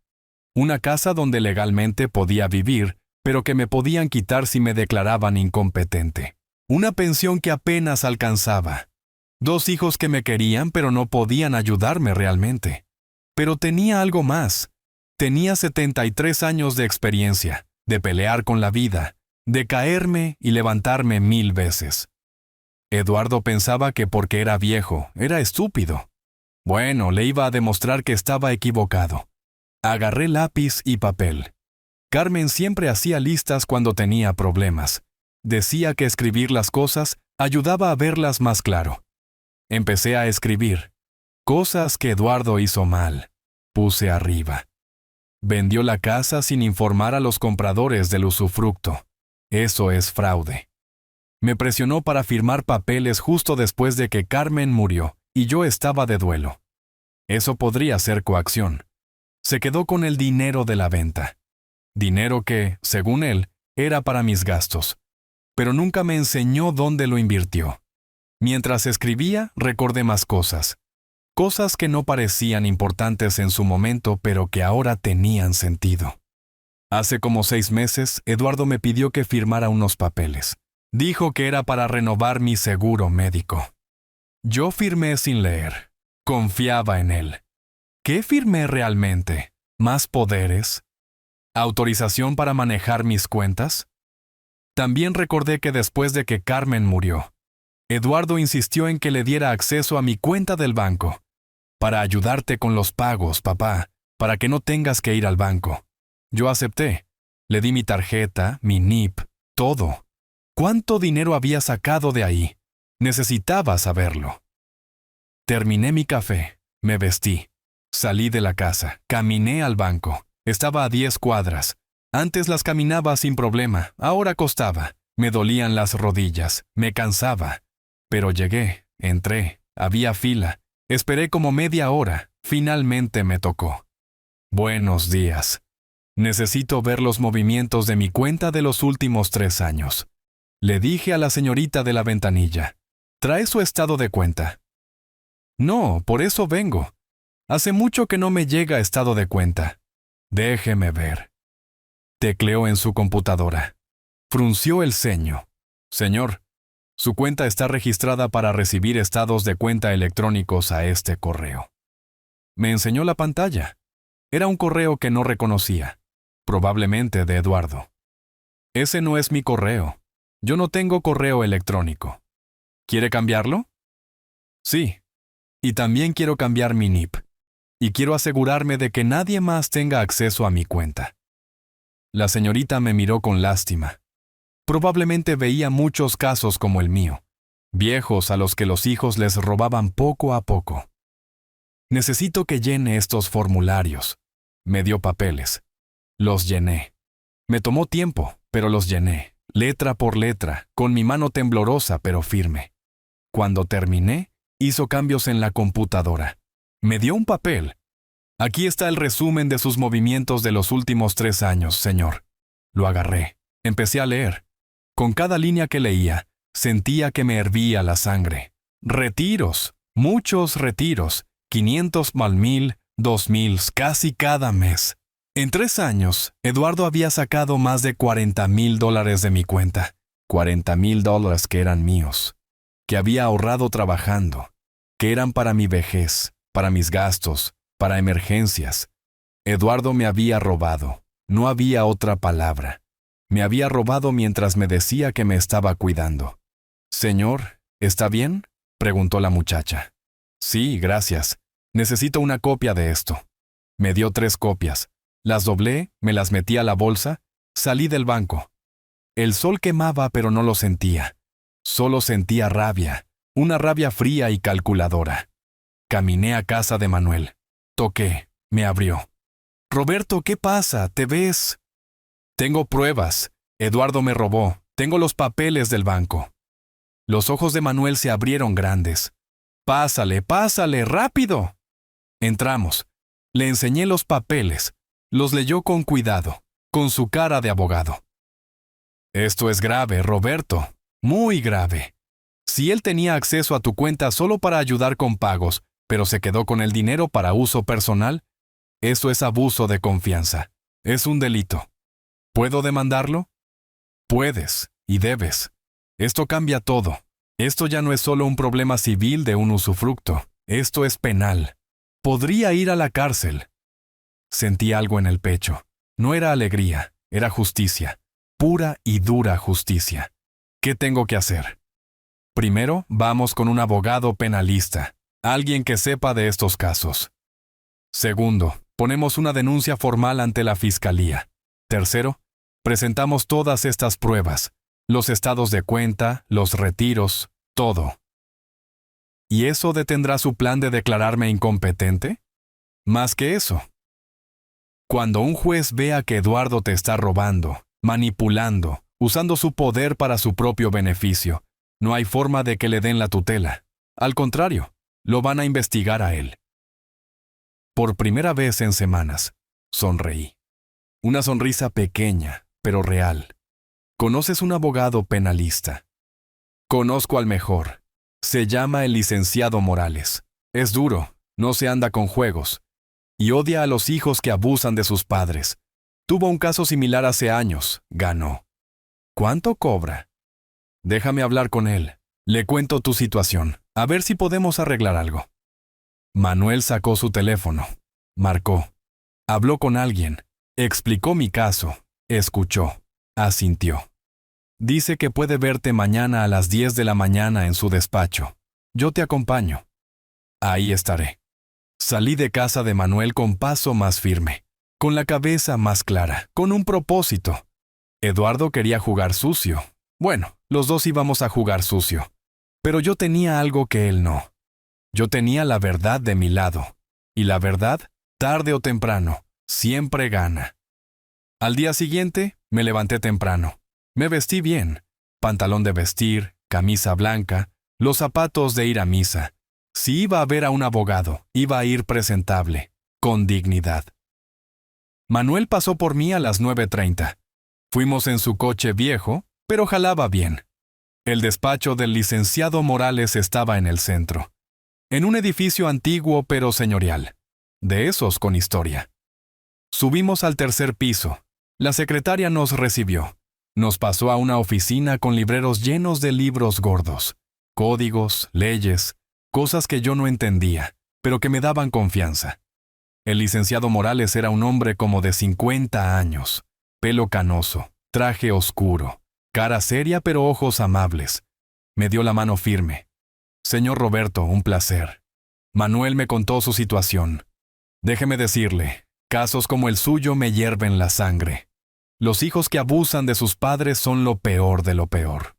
Una casa donde legalmente podía vivir, pero que me podían quitar si me declaraban incompetente. Una pensión que apenas alcanzaba. 2 hijos que me querían, pero no podían ayudarme realmente. Pero tenía algo más. Tenía 73 años de experiencia, de pelear con la vida, de caerme y levantarme 1000 veces. Eduardo pensaba que porque era viejo, era estúpido. Bueno, le iba a demostrar que estaba equivocado. Agarré lápiz y papel. Carmen siempre hacía listas cuando tenía problemas. Decía que escribir las cosas ayudaba a verlas más claro. Empecé a escribir. Cosas que Eduardo hizo mal. Puse arriba. Vendió la casa sin informar a los compradores del usufructo. Eso es fraude. Me presionó para firmar papeles justo después de que Carmen murió y yo estaba de duelo. Eso podría ser coacción. Se quedó con el dinero de la venta. Dinero que, según él, era para mis gastos. Pero nunca me enseñó dónde lo invirtió. Mientras escribía, recordé más cosas. Cosas que no parecían importantes en su momento, pero que ahora tenían sentido. Hace como 6 meses, Eduardo me pidió que firmara unos papeles. Dijo que era para renovar mi seguro médico. Yo firmé sin leer. Confiaba en él. ¿Qué firmé realmente? ¿Más poderes? ¿Autorización para manejar mis cuentas? También recordé que después de que Carmen murió, Eduardo insistió en que le diera acceso a mi cuenta del banco. Para ayudarte con los pagos, papá, para que no tengas que ir al banco. Yo acepté. Le di mi tarjeta, mi NIP, todo. ¿Cuánto dinero había sacado de ahí? Necesitaba saberlo. Terminé mi café, me vestí. Salí de la casa, caminé al banco. Estaba a 10 cuadras. Antes las caminaba sin problema, ahora costaba. Me dolían las rodillas, me cansaba. Pero llegué, entré, había fila. Esperé como media hora, finalmente me tocó. Buenos días. Necesito ver los movimientos de mi cuenta de los últimos 3 años. Le dije a la señorita de la ventanilla, «¿Trae su estado de cuenta?» «No, por eso vengo. Hace mucho que no me llega estado de cuenta». «Déjeme ver». Tecleó en su computadora. Frunció el ceño. «Señor, su cuenta está registrada para recibir estados de cuenta electrónicos a este correo». Me enseñó la pantalla. Era un correo que no reconocía, probablemente de Eduardo. «Ese no es mi correo. Yo no tengo correo electrónico. ¿Quiere cambiarlo?» «Sí. Y también quiero cambiar mi NIP. Y quiero asegurarme de que nadie más tenga acceso a mi cuenta». La señorita me miró con lástima. Probablemente veía muchos casos como el mío, viejos a los que los hijos les robaban poco a poco. «Necesito que llene estos formularios». Me dio papeles. Los llené. Me tomó tiempo, pero los llené, letra por letra, con mi mano temblorosa pero firme. Cuando terminé, hizo cambios en la computadora. Me dio un papel. «Aquí está el resumen de sus movimientos de los últimos 3 años, señor». Lo agarré. Empecé a leer. Con cada línea que leía, sentía que me hervía la sangre. Retiros, muchos retiros, 500 mal 1000, 2000, casi cada mes. En 3 años, Eduardo había sacado más de $40,000 de mi cuenta. $40,000 que eran míos, que había ahorrado trabajando, que eran para mi vejez, para mis gastos, para emergencias. Eduardo me había robado. No había otra palabra. Me había robado mientras me decía que me estaba cuidando. «Señor, ¿está bien?», preguntó la muchacha. «Sí, gracias. Necesito una copia de esto». Me dio 3 copias. Las doblé, me las metí a la bolsa, salí del banco. El sol quemaba, pero no lo sentía. Solo sentía rabia, una rabia fría y calculadora. Caminé a casa de Manuel. Toqué, me abrió. «Roberto, ¿qué pasa? ¿Te ves?» «Tengo pruebas. Eduardo me robó. Tengo los papeles del banco». Los ojos de Manuel se abrieron grandes. «Pásale, pásale, rápido». Entramos. Le enseñé los papeles. Los leyó con cuidado, con su cara de abogado. «Esto es grave, Roberto. Muy grave. Si él tenía acceso a tu cuenta solo para ayudar con pagos, pero se quedó con el dinero para uso personal, eso es abuso de confianza. Es un delito. ¿Puedo demandarlo?» «Puedes y debes. Esto cambia todo. Esto ya no es solo un problema civil de un usufructo. Esto es penal. Podría ir a la cárcel». Sentí algo en el pecho. No era alegría, era justicia. Pura y dura justicia. ¿Qué tengo que hacer? Primero, vamos con un abogado penalista, alguien que sepa de estos casos. Segundo, ponemos una denuncia formal ante la fiscalía. Tercero, presentamos todas estas pruebas, los estados de cuenta, los retiros, todo. ¿Y eso detendrá su plan de declararme incompetente? Más que eso. Cuando un juez vea que Eduardo te está robando, manipulando, usando su poder para su propio beneficio, no hay forma de que le den la tutela. Al contrario, lo van a investigar a él. Por primera vez en semanas, sonreí. Una sonrisa pequeña, pero real. ¿Conoces un abogado penalista? Conozco al mejor. Se llama el licenciado Morales. Es duro, no se anda con juegos. Y odia a los hijos que abusan de sus padres. Tuvo un caso similar hace años. Ganó. ¿Cuánto cobra? Déjame hablar con él. Le cuento tu situación. A ver si podemos arreglar algo. Manuel sacó su teléfono. Marcó. Habló con alguien. Explicó mi caso. Escuchó. Asintió. Dice que puede verte mañana a las 10 de la mañana en su despacho. Yo te acompaño. Ahí estaré. Salí de casa de Manuel con paso más firme, con la cabeza más clara, con un propósito. Eduardo quería jugar sucio. Bueno, los dos íbamos a jugar sucio. Pero yo tenía algo que él no. Yo tenía la verdad de mi lado. Y la verdad, tarde o temprano, siempre gana. Al día siguiente, me levanté temprano. Me vestí bien. Pantalón de vestir, camisa blanca, los zapatos de ir a misa. Si iba a ver a un abogado, iba a ir presentable, con dignidad. Manuel pasó por mí a las 9:30. Fuimos en su coche viejo, pero jalaba bien. El despacho del licenciado Morales estaba en el centro, en un edificio antiguo pero señorial, de esos con historia. Subimos al tercer piso. La secretaria nos recibió. Nos pasó a una oficina con libreros llenos de libros gordos, códigos, leyes, cosas que yo no entendía, pero que me daban confianza. El licenciado Morales era un hombre como de 50 años, pelo canoso, traje oscuro, cara seria pero ojos amables. Me dio la mano firme. Señor Roberto, un placer. Manuel me contó su situación. Déjeme decirle, casos como el suyo me hierven la sangre. Los hijos que abusan de sus padres son lo peor de lo peor.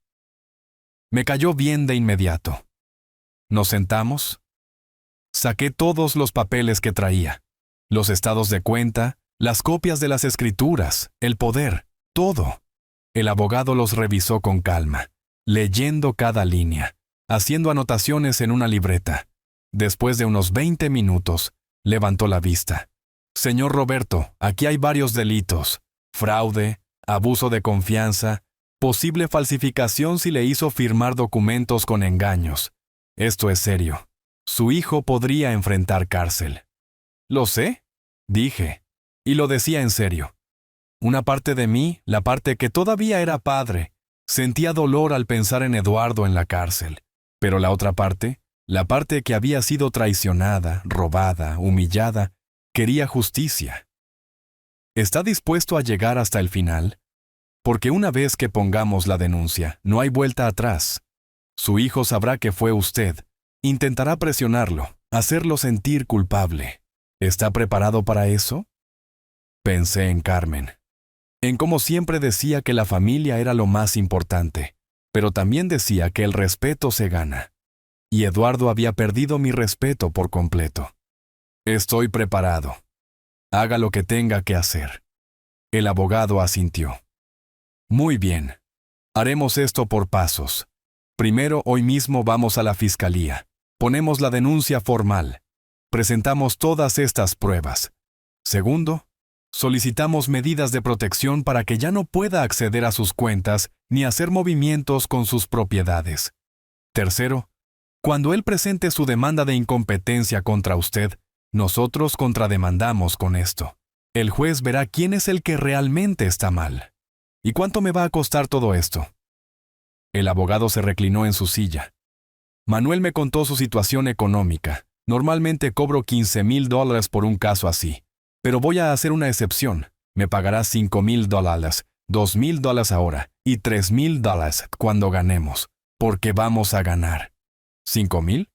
Me cayó bien de inmediato. Nos sentamos. Saqué todos los papeles que traía, los estados de cuenta, las copias de las escrituras, el poder, todo. El abogado los revisó con calma, leyendo cada línea, haciendo anotaciones en una libreta. Después de unos 20 minutos, levantó la vista. Señor Roberto, aquí hay varios delitos: fraude, abuso de confianza, posible falsificación si le hizo firmar documentos con engaños. Esto es serio. Su hijo podría enfrentar cárcel. Lo sé, dije, y lo decía en serio. Una parte de mí, la parte que todavía era padre, sentía dolor al pensar en Eduardo en la cárcel. Pero la otra parte, la parte que había sido traicionada, robada, humillada, quería justicia. ¿Está dispuesto a llegar hasta el final? Porque una vez que pongamos la denuncia, no hay vuelta atrás. Su hijo sabrá que fue usted. Intentará presionarlo, hacerlo sentir culpable. ¿Está preparado para eso? Pensé en Carmen, en cómo siempre decía que la familia era lo más importante, pero también decía que el respeto se gana. Y Eduardo había perdido mi respeto por completo. Estoy preparado. Haga lo que tenga que hacer. El abogado asintió. Muy bien. Haremos esto por pasos. Primero, hoy mismo vamos a la fiscalía. Ponemos la denuncia formal. Presentamos todas estas pruebas. Segundo, solicitamos medidas de protección para que ya no pueda acceder a sus cuentas ni hacer movimientos con sus propiedades. Tercero, cuando él presente su demanda de incompetencia contra usted, nosotros contrademandamos con esto. El juez verá quién es el que realmente está mal. ¿Y cuánto me va a costar todo esto? El abogado se reclinó en su silla. Manuel me contó su situación económica. Normalmente cobro $15,000 por un caso así. Pero voy a hacer una excepción. Me pagará $5,000, $2,000 ahora y $3,000 cuando ganemos. Porque vamos a ganar. ¿5,000?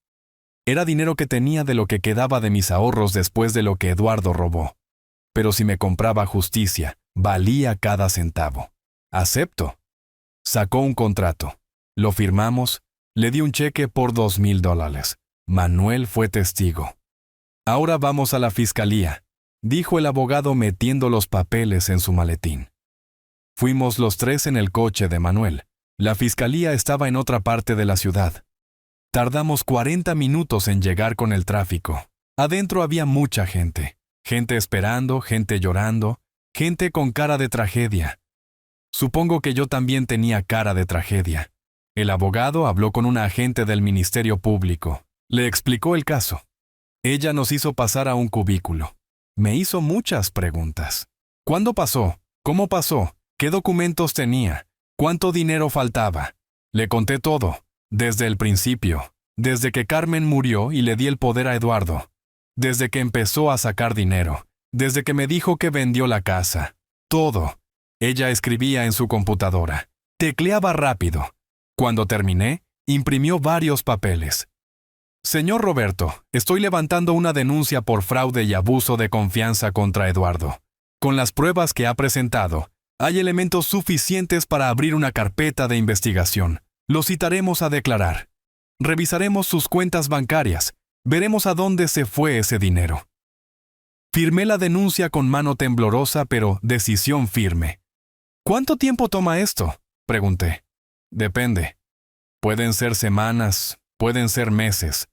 Era dinero que tenía de lo que quedaba de mis ahorros después de lo que Eduardo robó. Pero si me compraba justicia, valía cada centavo. Acepto. Sacó un contrato. Lo firmamos. Le di un cheque por $2,000. Manuel fue testigo. Ahora vamos a la fiscalía, dijo el abogado metiendo los papeles en su maletín. Fuimos los tres en el coche de Manuel. La fiscalía estaba en otra parte de la ciudad. Tardamos 40 minutos en llegar con el tráfico. Adentro había mucha gente. Gente esperando, gente llorando, gente con cara de tragedia. Supongo que yo también tenía cara de tragedia. El abogado habló con una agente del Ministerio Público. Le explicó el caso. Ella nos hizo pasar a un cubículo. Me hizo muchas preguntas. ¿Cuándo pasó? ¿Cómo pasó? ¿Qué documentos tenía? ¿Cuánto dinero faltaba? Le conté todo, desde el principio, desde que Carmen murió y le di el poder a Eduardo, desde que empezó a sacar dinero, desde que me dijo que vendió la casa. Todo. Ella escribía en su computadora. Tecleaba rápido. Cuando terminé, imprimió varios papeles. Señor Roberto, estoy levantando una denuncia por fraude y abuso de confianza contra Eduardo. Con las pruebas que ha presentado, hay elementos suficientes para abrir una carpeta de investigación. Lo citaremos a declarar. Revisaremos sus cuentas bancarias. Veremos a dónde se fue ese dinero. Firmé la denuncia con mano temblorosa, pero decisión firme. ¿Cuánto tiempo toma esto?, pregunté. Depende. Pueden ser semanas, pueden ser meses,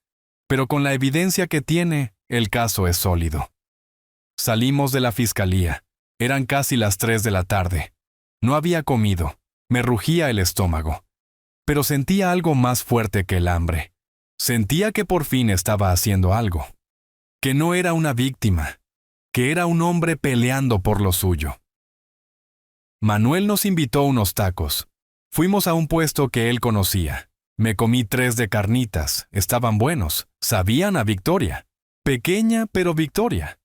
pero con la evidencia que tiene, el caso es sólido. Salimos de la fiscalía. Eran casi las 3 de la tarde. No había comido. Me rugía el estómago. Pero sentía algo más fuerte que el hambre. Sentía que por fin estaba haciendo algo. Que no era una víctima. Que era un hombre peleando por lo suyo. Manuel nos invitó a unos tacos. Fuimos a un puesto que él conocía. Me comí 3 de carnitas. Estaban buenos. Sabían a victoria. Pequeña, pero victoria.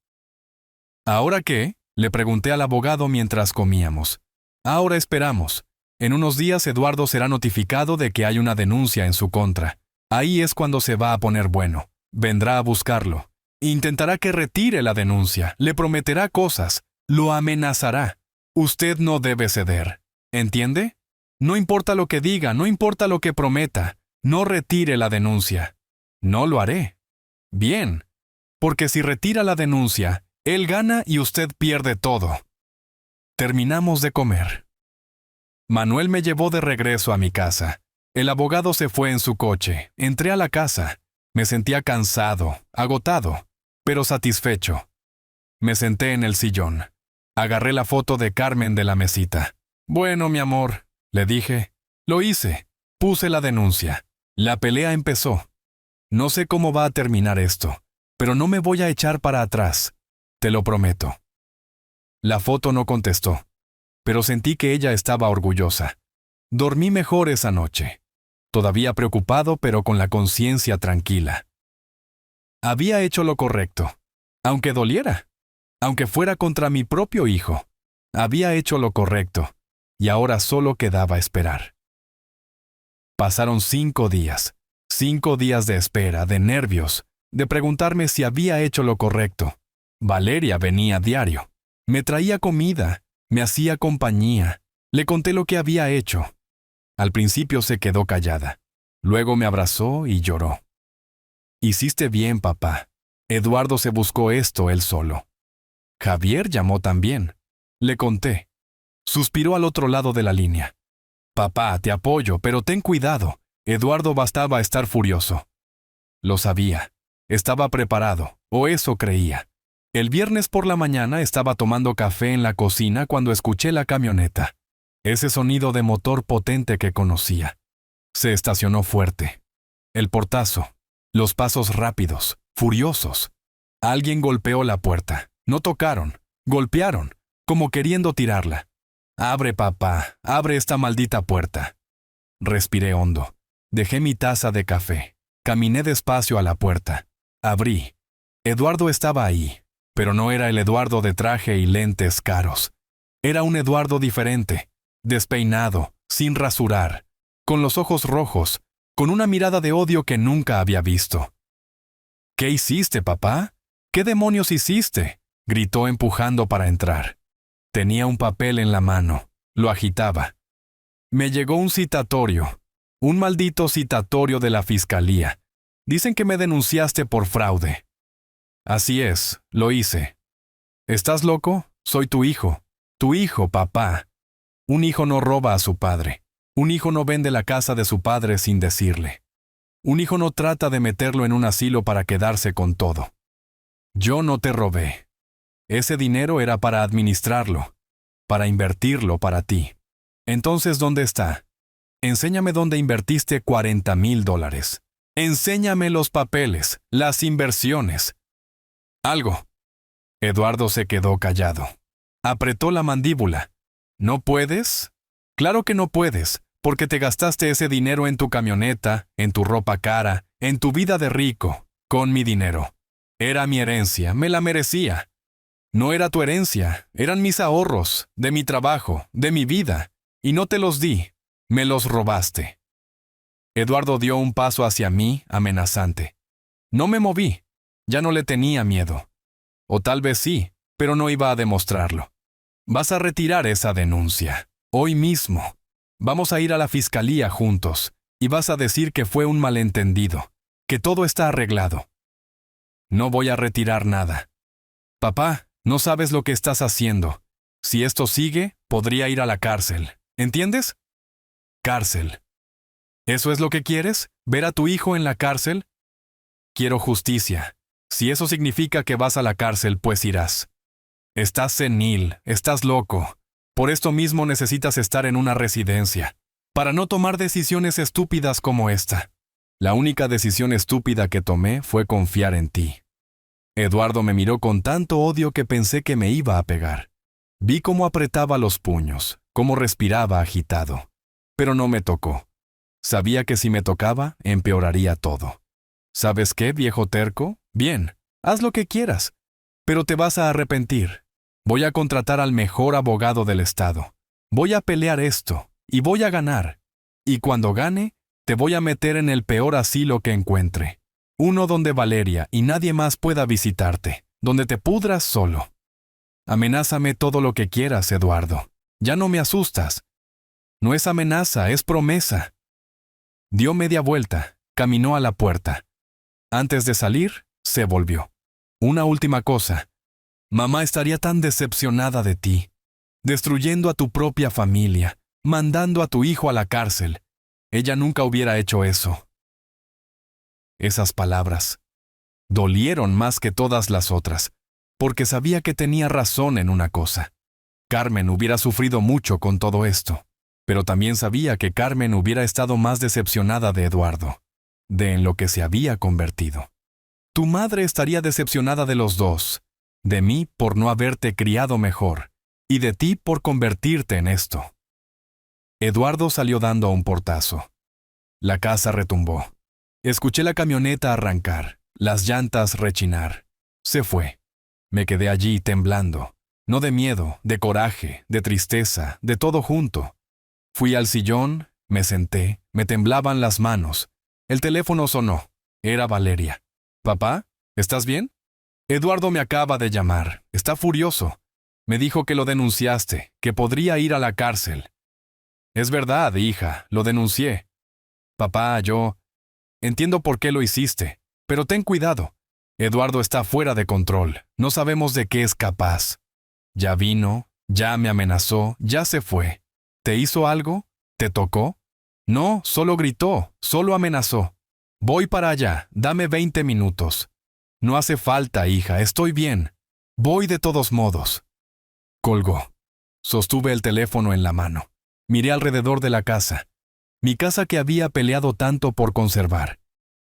¿Ahora qué? Le pregunté al abogado mientras comíamos. Ahora esperamos. En unos días Eduardo será notificado de que hay una denuncia en su contra. Ahí es cuando se va a poner bueno. Vendrá a buscarlo. Intentará que retire la denuncia. Le prometerá cosas. Lo amenazará. Usted no debe ceder. ¿Entiende? No importa lo que diga, no importa lo que prometa. No retire la denuncia. No lo haré. Bien. Porque si retira la denuncia, él gana y usted pierde todo. Terminamos de comer. Manuel me llevó de regreso a mi casa. El abogado se fue en su coche. Entré a la casa. Me sentía cansado, agotado, pero satisfecho. Me senté en el sillón. Agarré la foto de Carmen de la mesita. Bueno, mi amor, le dije. Lo hice. Puse la denuncia. La pelea empezó. No sé cómo va a terminar esto, pero no me voy a echar para atrás. Te lo prometo. La foto no contestó, pero sentí que ella estaba orgullosa. Dormí mejor esa noche. Todavía preocupado, pero con la conciencia tranquila. Había hecho lo correcto, aunque doliera, aunque fuera contra mi propio hijo. Había hecho lo correcto, y ahora solo quedaba esperar. Pasaron 5 días, 5 días de espera, de nervios, de preguntarme si había hecho lo correcto. Valeria venía a diario. Me traía comida, me hacía compañía. Le conté lo que había hecho. Al principio se quedó callada. Luego me abrazó y lloró. Hiciste bien, papá. Eduardo se buscó esto él solo. Javier llamó también. Le conté. Suspiró al otro lado de la línea. Papá, te apoyo, pero ten cuidado. Eduardo bastaba estar furioso. Lo sabía. Estaba preparado, o eso creía. El viernes por la mañana estaba tomando café en la cocina cuando escuché la camioneta. Ese sonido de motor potente que conocía. Se estacionó fuerte. El portazo. Los pasos rápidos, furiosos. Alguien golpeó la puerta. No tocaron. Golpearon, como queriendo tirarla. Abre, papá. Abre esta maldita puerta. Respiré hondo. Dejé mi taza de café. Caminé despacio a la puerta. Abrí. Eduardo estaba ahí, pero no era el Eduardo de traje y lentes caros. Era un Eduardo diferente, despeinado, sin rasurar, con los ojos rojos, con una mirada de odio que nunca había visto. ¿Qué hiciste, papá? ¿Qué demonios hiciste? Gritó empujando para entrar. Tenía un papel en la mano. Lo agitaba. Me llegó un citatorio. Un maldito citatorio de la fiscalía. Dicen que me denunciaste por fraude. Así es, lo hice. ¿Estás loco? Soy tu hijo. Tu hijo, papá. Un hijo no roba a su padre. Un hijo no vende la casa de su padre sin decirle. Un hijo no trata de meterlo en un asilo para quedarse con todo. Yo no te robé. Ese dinero era para administrarlo, para invertirlo para ti. Entonces, ¿dónde está? Enséñame dónde invertiste $40,000. Enséñame los papeles, las inversiones. Algo. Eduardo se quedó callado. Apretó la mandíbula. ¿No puedes? Claro que no puedes, porque te gastaste ese dinero en tu camioneta, en tu ropa cara, en tu vida de rico, con mi dinero. Era mi herencia, me la merecía. No era tu herencia, eran mis ahorros, de mi trabajo, de mi vida, y no te los di, me los robaste. Eduardo dio un paso hacia mí, amenazante. No me moví, ya no le tenía miedo. O tal vez sí, pero no iba a demostrarlo. Vas a retirar esa denuncia, hoy mismo. Vamos a ir a la fiscalía juntos, y vas a decir que fue un malentendido, que todo está arreglado. No voy a retirar nada. Papá, no sabes lo que estás haciendo. Si esto sigue, podría ir a la cárcel. ¿Entiendes? Cárcel. ¿Eso es lo que quieres? ¿Ver a tu hijo en la cárcel? Quiero justicia. Si eso significa que vas a la cárcel, pues irás. Estás senil, estás loco. Por esto mismo necesitas estar en una residencia. para no tomar decisiones estúpidas como esta. La única decisión estúpida que tomé fue confiar en ti. Eduardo me miró con tanto odio que pensé que me iba a pegar. Vi cómo apretaba los puños, cómo respiraba agitado. Pero no me tocó. Sabía que si me tocaba, empeoraría todo. ¿Sabes qué, viejo terco? Bien, haz lo que quieras, pero te vas a arrepentir. Voy a contratar al mejor abogado del estado. Voy a pelear esto, y voy a ganar. Y cuando gane, te voy a meter en el peor asilo que encuentre. Uno donde Valeria y nadie más pueda visitarte, donde te pudras solo. Amenázame todo lo que quieras, Eduardo. Ya no me asustas. No es amenaza, es promesa. Dio media vuelta, caminó a la puerta. Antes de salir, se volvió. Una última cosa. Mamá estaría tan decepcionada de ti, destruyendo a tu propia familia, mandando a tu hijo a la cárcel. Ella nunca hubiera hecho eso. Esas palabras dolieron más que todas las otras, porque sabía que tenía razón en una cosa. Carmen hubiera sufrido mucho con todo esto, pero también sabía que Carmen hubiera estado más decepcionada de Eduardo, de en lo que se había convertido. Tu madre estaría decepcionada de los dos, de mí por no haberte criado mejor, y de ti por convertirte en esto. Eduardo salió dando un portazo. La casa retumbó. Escuché la camioneta arrancar, las llantas rechinar. Se fue. Me quedé allí temblando, no de miedo, de coraje, de tristeza, de todo junto. Fui al sillón, me senté, me temblaban las manos. El teléfono sonó. Era Valeria. «Papá, ¿estás bien? Eduardo me acaba de llamar. Está furioso. Me dijo que lo denunciaste, que podría ir a la cárcel». «Es verdad, hija, lo denuncié. Papá, yo entiendo por qué lo hiciste, pero ten cuidado. Eduardo está fuera de control. No sabemos de qué es capaz. Ya vino, ya me amenazó, ya se fue. ¿Te hizo algo? ¿Te tocó? No, solo gritó, solo amenazó. Voy para allá, dame 20 minutos. No hace falta, hija, estoy bien. Voy de todos modos». Colgó. Sostuve el teléfono en la mano. Miré alrededor de la casa. Mi casa que había peleado tanto por conservar.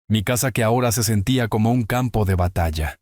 Mi casa que ahora se sentía como un campo de batalla.